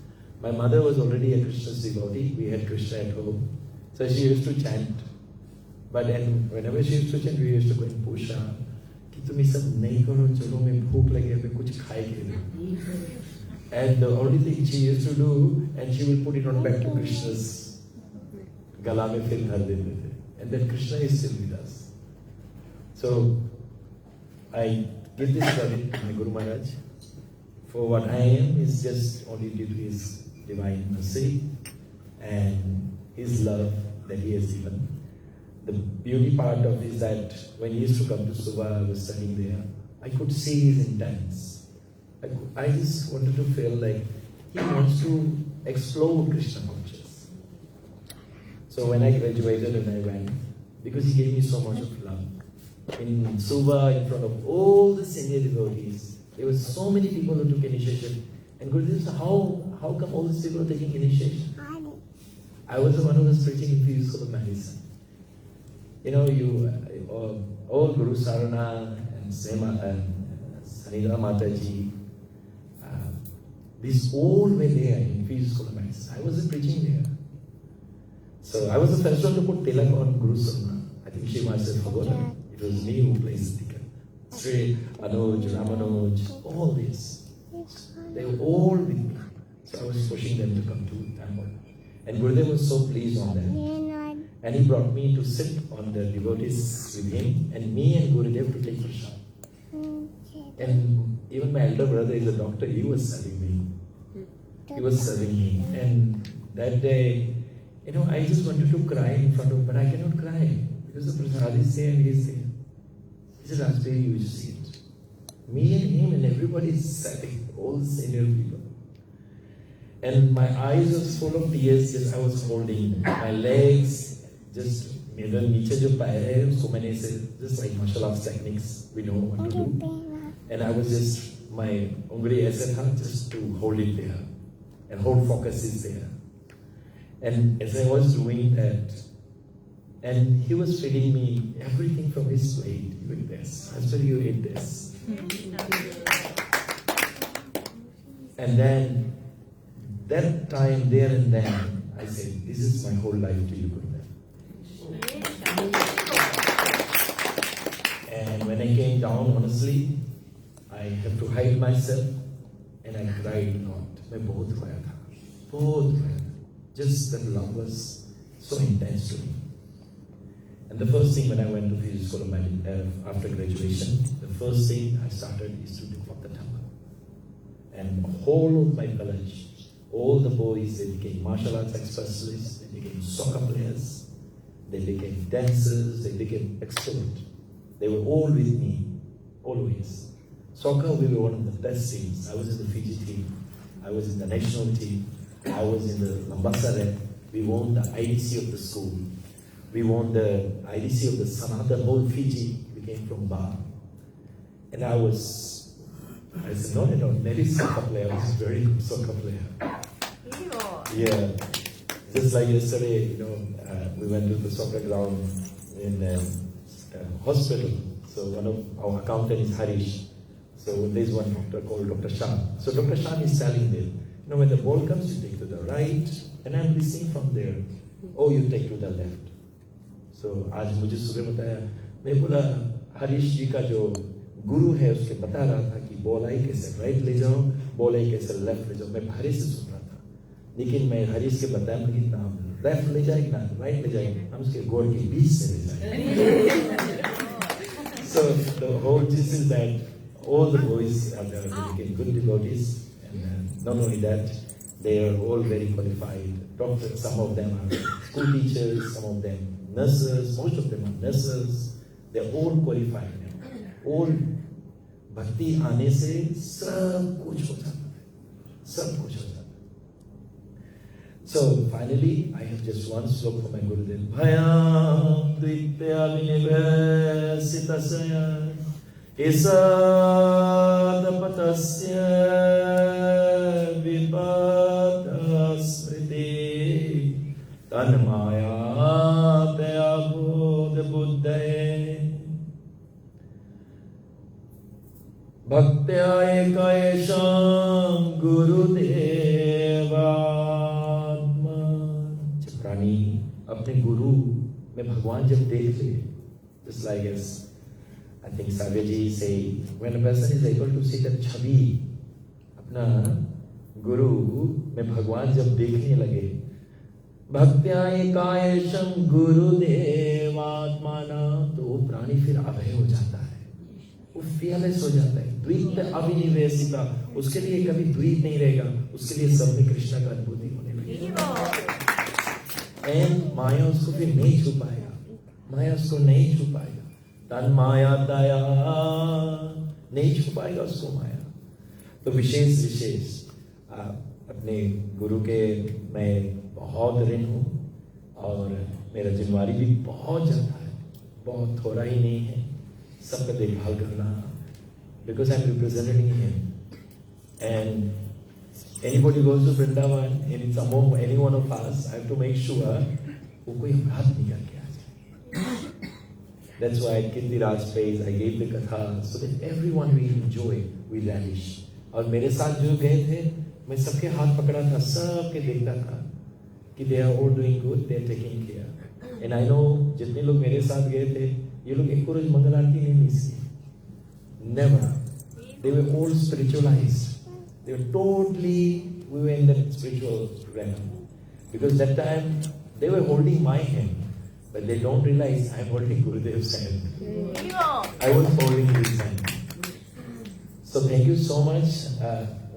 My mother was already a Krishna devotee. We had Krishna at home, so she used to chant. But then whenever she used to chant, we used to go and push her. कि तुम ये सब नहीं करो, चलो मैं भूख लगे, मैं कुछ खाए के लिए. And the only thing she used to do, and she will put it on back to Krishna's गला में फिर धर देते थे. And then Krishna is still with us. So I give this credit to my Guru Maharaj for what I am is just only due to his divine mercy and his love that he has given. The beauty part of it is that when he used to come to Suva, I was studying there, I could see his intents. I just wanted to feel like he wants to explore Krishna consciousness. So when I graduated and I went, because he gave me so much of love, in Suva, in front of all the senior devotees, there were so many people who took initiation. And Gurudev said, how come all these people are taking initiation? I was the one who was preaching infused school of medicine. You know, all Guru Sarana and Sema and Sanidra Mataji, these all were there in infused school of medicine. I wasn't preaching there. So I was the first one to put tilak on Guru Sarana. I think she must have forgotten. It was me who placed the ticket. Sri Anuj, Ramanoj, all this. They were all with me. So I was pushing them to come to Tamil. And Gurudev was so pleased on that. And he brought me to sit on the devotees with him and me and Gurudev to take prasad. And even my elder brother is a doctor, he was serving me. He was serving me. And that day, you know, I just wanted to cry in front of him, but I cannot cry because the prasad is there and he is there. He said, Rajbari, you will see it. Me and him and everybody is sitting, all the senior people. And my eyes were full of tears, just I was holding my legs, just मेरे नीचे जो पैर है उसको मैंने ऐसे just like martial arts techniques we know what to do. And I was just my ungri ऐसे था just to hold it there and hold focus is there. And as I was doing that, and he was feeding me everything from his plate. You eat this. After you eat this. And then, that time, there and then, I said, this is my whole life to you, Gurudev. And when I came down, honestly, I had to hide myself, and I cried a lot. मैं बहुत रोया था, बहुत रोया था. Just that love was so intense to me. And the first thing when I went to physics school after graduation, the first thing I started is to develop the temple. And the whole of my college, all the boys, they became martial arts specialists, they became soccer players, they became dancers, they became expert. They were all with me, always. Soccer, we were one of the best teams. I was in the Fiji team, I was in the national team, I was in the Lambasa rep. We won the IDC of the school. We won the IDC of the Sanatha, whole Fiji. We came from Bar. And I said, no, Mary soccer player. I was a very good soccer player. Yeah. Just like yesterday, we went to the soccer ground in hospital. So one of our accountant is Harish. So there's one doctor called Dr. Shah. So Dr. Shah is telling them, when the ball comes, you take to the right. And I'm listening from there. Oh, you take to the left. So आज मुझे सुबह बताया, मैं बोला हरीश जी का जो गुरु है उसके बता रहा था कि बॉल आई कैसे राइट ले जाओ, बॉल आई कैसे लेफ्ट ले जाओ. मैं भारी से सुन रहा था, लेकिन मैं हरीश के बताया कि ना लेफ्ट ले जाएगी ना राइट ले जाएगी, हम उसके गोल के बीच से ले जाएंगे. So the whole gist is that all the boys are there, they became good devotees, and not only that, they are all very qualified doctors. Some of them are school teachers, some of them nurses, most of them are nurses. They're all qualified. All bhakti आने से सब कुछ हो जाता है, सब कुछ हो जाता है. So finally, I have just one slok for my Gurudev. Bhayam dvitya vinivesitasya isadapatasya भक्त्यायकायशं गुरुदेवात्मा। जब प्राणी अपने गुरु में भगवान जब देख ले, just like as I think Savyaji say, when a person is able to see that छवि अपना गुरु में भगवान जब देखने लगे, भक्त्यायकायशं गुरुदेवात्माना, तो वो प्राणी फिर अभय हो जाता है, वो फियरलेस हो जाता है। द्वैत अविनिवेशिता, उसके लिए कभी द्वैत नहीं रहेगा, उसके लिए सब में कृष्ण का अनुभूति होने लगेगी। एंड माया उसको फिर नहीं छू पाएगा, माया उसको नहीं छू पाएगा, तन माया दया नहीं छू पाएगा उसको माया। तो विशेष अपने गुरु के मैं बहुत ऋण हूँ, और मेरा जिम्मेवारी भी बहुत ज़्यादा है, बहुत थोड़ा ही नहीं है, सबका देखभाल करना, because I am representing him. And anybody goes to Vrindavan, and it's among any one of us, I have to make sure वो कोई अपराध नहीं करके आ जाए। That's why Kirtiraj pays, I gave the katha, so that everyone will enjoy, will relish. और मेरे साथ जो गए थे, मैं सबके हाथ पकड़ा था, सबके देखता था कि they are all doing good, they are taking care. And I know जितने लोग मेरे साथ गए थे, ये लोग एक रोज मंगल आरती नहीं मिस की, never. They were all spiritualized. They were totally, we were in that spiritual realm. Because that time they were holding my hand, but they don't realize I'm holding Gurudev's hand. I was holding his hand. So thank you so much,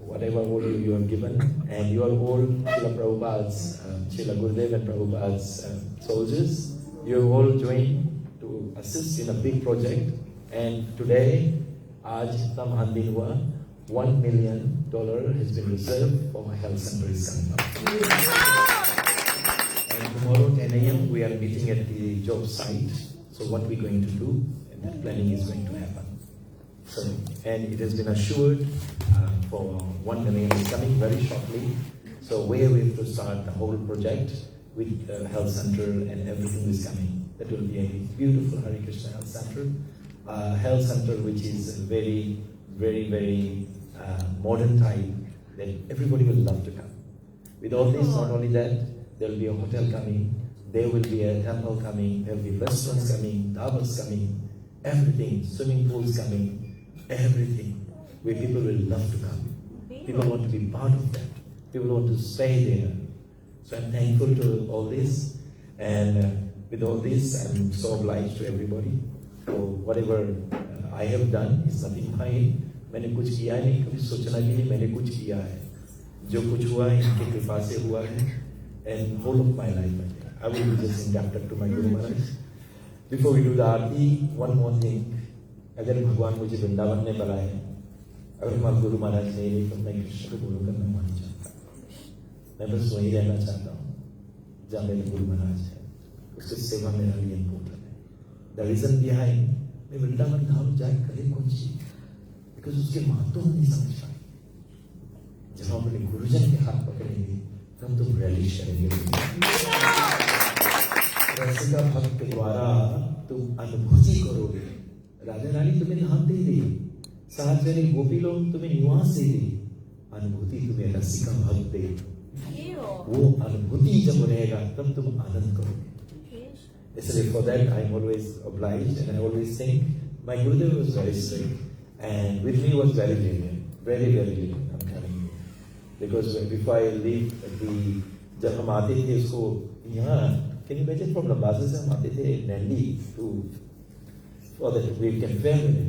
whatever all you have given, and you are all Srila Prabhupada's, Srila Gurudev and Prabhupada's soldiers. You have all joined to assist in a big project, and today, आज इतना महान दिन हुआ, $1 million has been reserved for my health center is coming up. And tomorrow 10 a.m. we are meeting at the job site. So what we're going to do, and that planning is going to happen. So, and it has been assured for $1 million is coming very shortly. So where we have to start the whole project with the health center and everything is coming. That will be a beautiful Hare Krishna health center. Health center which is very, very, very modern type, that everybody will love to come. With all this, not only that, there will be a hotel coming, there will be a temple coming, there will be restaurants coming, dhabas coming, everything, swimming pools coming, everything, where people will love to come. People want to be part of that. People want to stay there. So I'm thankful to all this, and with all this, I'm so obliged to everybody. So whatever I have done is nothing mine. मैंने कुछ किया नहीं, कभी सोचना भी नहीं, मैंने कुछ किया है। जो कुछ हुआ है इनकी कृपा से हुआ है, and whole of my life I will be just indebted to my Guru Maharaj. Before we do the Aarti, one more thing, अगर भगवान मुझे वृंदावन में बुलाए, अगर हमारे गुरु महाराज ने तो मैं कृष्ण को गुरु करना मान चाहता हूँ। मैं बस वही रहना चाहता हूँ जहाँ मेरे गुरु महाराज है, उसकी सेवा मेरा लिए इम्पोर्टेंट है। The reason behind मैं वृंदावन धाम जाए करे कौन सी, बिकॉज उसके महत्व हम नहीं समझ पाए। जब हम अपने गुरुजन के हाथ पकड़ेंगे तब तो रियलाइज करेंगे। रसिका भक्त के द्वारा तुम अनुभूति करोगे। राजा रानी तुम्हें हाथ दे दी, साथ मेरे गोपी लोग तुम्हें निवास दे दी, अनुभूति तुम्हें रसिका भक्त दे। वो अनुभूति जब रहेगा तब तुम आनंद करोगे। इसलिए for that I am always obliged, and I always think my Gurudev was very strict, and with me was very lenient, very lenient. I'm telling you, because before I leave जब हम आते थे उसको यहाँ, can you imagine from Lambasa से हम आते थे Nandi to for that weekend family.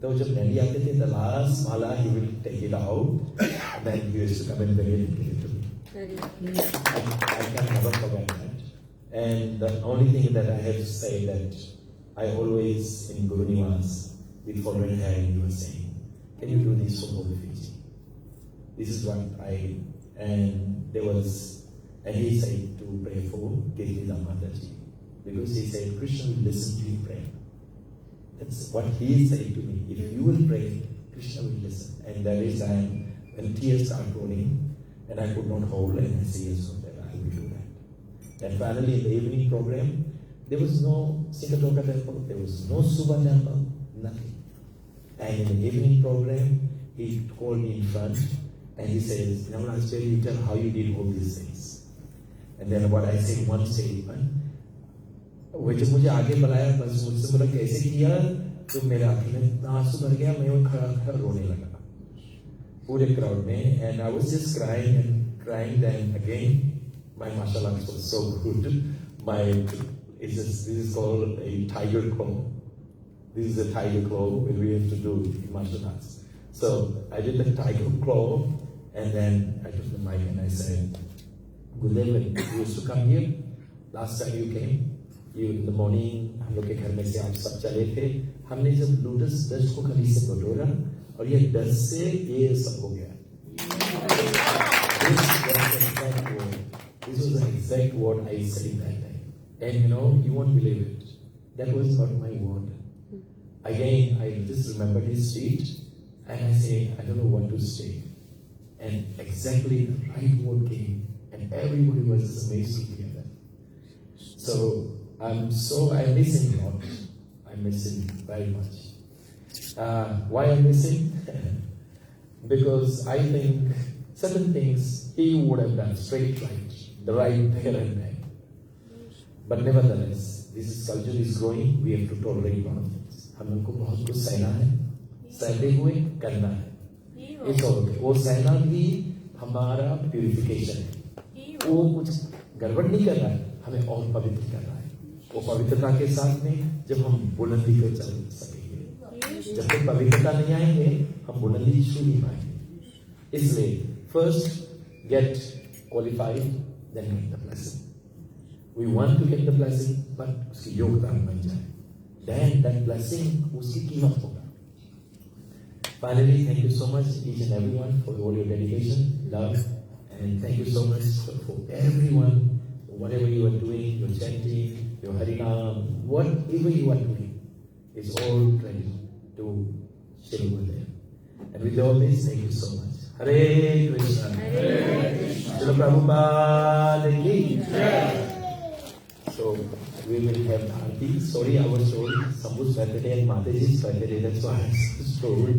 तो जब Nandi आते थे, the last mala he will take it out, and then he used to come and bring it to me. I can never forget that. And the only thing that I have to say that I always in Guru Niwas with foreign hand you were saying, can you do this for Holy Fiji? This is what and he said to pray for Kirti Mataji, because he said Krishna will listen to you pray. That's what he said to me. If you will pray, Krishna will listen. And that is when tears start rolling, and I could not hold, and I say yes, so that I will do that. And finally, in the evening program, there was no Singatoka temple, there was no Suba temple, nothing. And in the evening program, he called me in front and he says, Namaraj, you tell how you did all these things. And then what I said, one statement, वो जब मुझे आगे बुलाया बस मुझसे बोला कैसे किया तो मेरे आँखों में इतना आंसू भर गया मैं वो खड़ा रोने लगा पूरे क्राउड में and I was just crying and crying. Then again my martial arts was so good. This is called a tiger claw. This is a tiger claw that we have to do in martial arts. So I did the tiger claw and then I took the mic and I said, Gurudev, when you used to come here, last time you came, you in the morning, हम लोग के घर में से आप सब चले थे, हमने जब लोटस दस को कभी से बटोरा और ये 10 से ये सब हो गया. This was the exact word I said that time. And you won't believe it. That was not my word. Again, I just remembered his speech and I say, I don't know what to say. And exactly the right word came and everybody was just amazed to hear that. So I miss him a lot. I miss him very much. Why I miss him? Because I think certain things he would have done straight right, the right there and then. But nevertheless, this culture is growing. We have to tolerate a lot of things. हम लोग को बहुत कुछ सहना है, सहते हुए करना है. It's all okay. वो सहना भी हमारा purification है. वो कुछ गड़बड़ नहीं कर रहा है, हमें और पवित्र कर रहा है. वो पवित्रता के साथ में जब हम बुलंदी पे चल सकेंगे, जब तक पवित्रता नहीं आएंगे हम बुलंदी छू नहीं पाएंगे. इसलिए first get qualified, then get the blessing. We want to get the blessing, but उसकी योगदान बन जाए. Then that blessing उसकी कीमत होगा. Finally, thank you so much each and everyone for all your dedication, love, and thank you so much for everyone, whatever you are doing, your chanting, your Harinam, whatever you are doing, is all credit to Shri Gurudev. And with all this, thank you so much. Hare Krishna. Hare Krishna. Srila Prabhupada ki Jai. So we will have Aarti. Sorry, I was told Sambhu's birthday and Mataji's birthday. That's why I was told.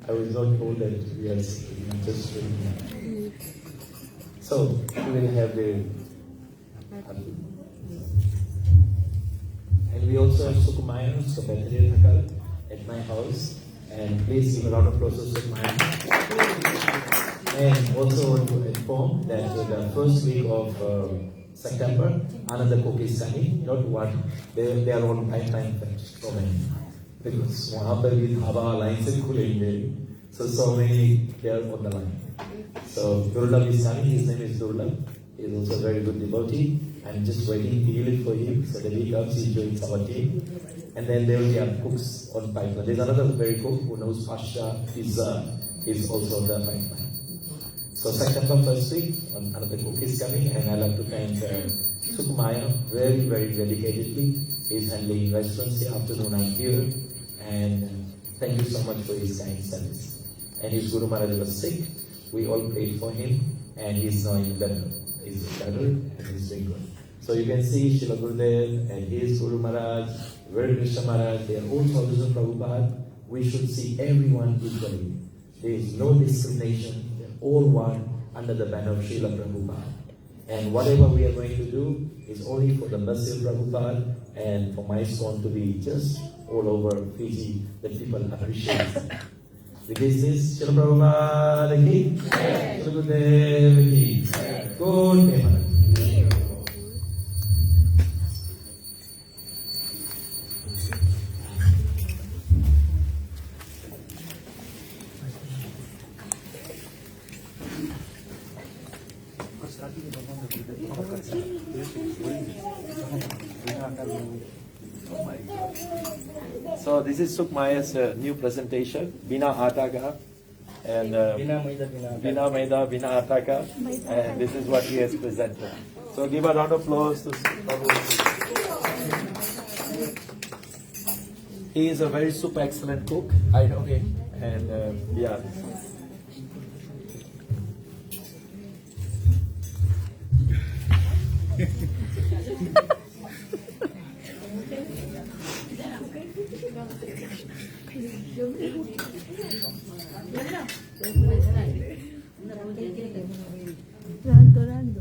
I was not told that we are just doing. So we will have the Aarti. And we also have Sukumaya's birthday at my house. And please give a round of applause to Sukumaya. And also want to inform that the first week of September, another cook is coming. Not one, they are on time so many. Because वहाँ पर भी धाबा line से खुलेंगे. So many they are on the line. So Durlab is coming. His name is Durlab. He is also a very good devotee. I'm just waiting eagerly for him. So the he comes, he joins our team. And then there will be cooks on pipeline. There's another very cook who knows Pasha pizza. Is also on the pipeline. So September first week, another cook is coming, and I'd like to thank Sukumaya very, very dedicatedly. He's handling restaurants here, afternoon I'm here, and thank you so much for his kind service. And his Guru Maharaj was sick. We all prayed for him, and he's now better. He's better, and he's doing good. So you can see Srila Gurudev and his Guru Maharaj, Very Krishna Maharaj, they are all followers of Prabhupada. We should see everyone equally. There is no discrimination. They're all one under the banner of Srila Prabhupada. And whatever we are going to do is only for the mercy of Prabhupada and for my son to be just all over Fiji that people appreciate. With this, Srila Prabhupada ki, Srila Gurudev ki, Good day, Maharaj. So this is Sukmaya's new presentation, Bina Ataka, and Bina Maida, Bina Ataka, and this is what he has presented. So give a round of applause to Prabhu. He is a very super excellent cook, I know him, and yeah. Dạ. Rando.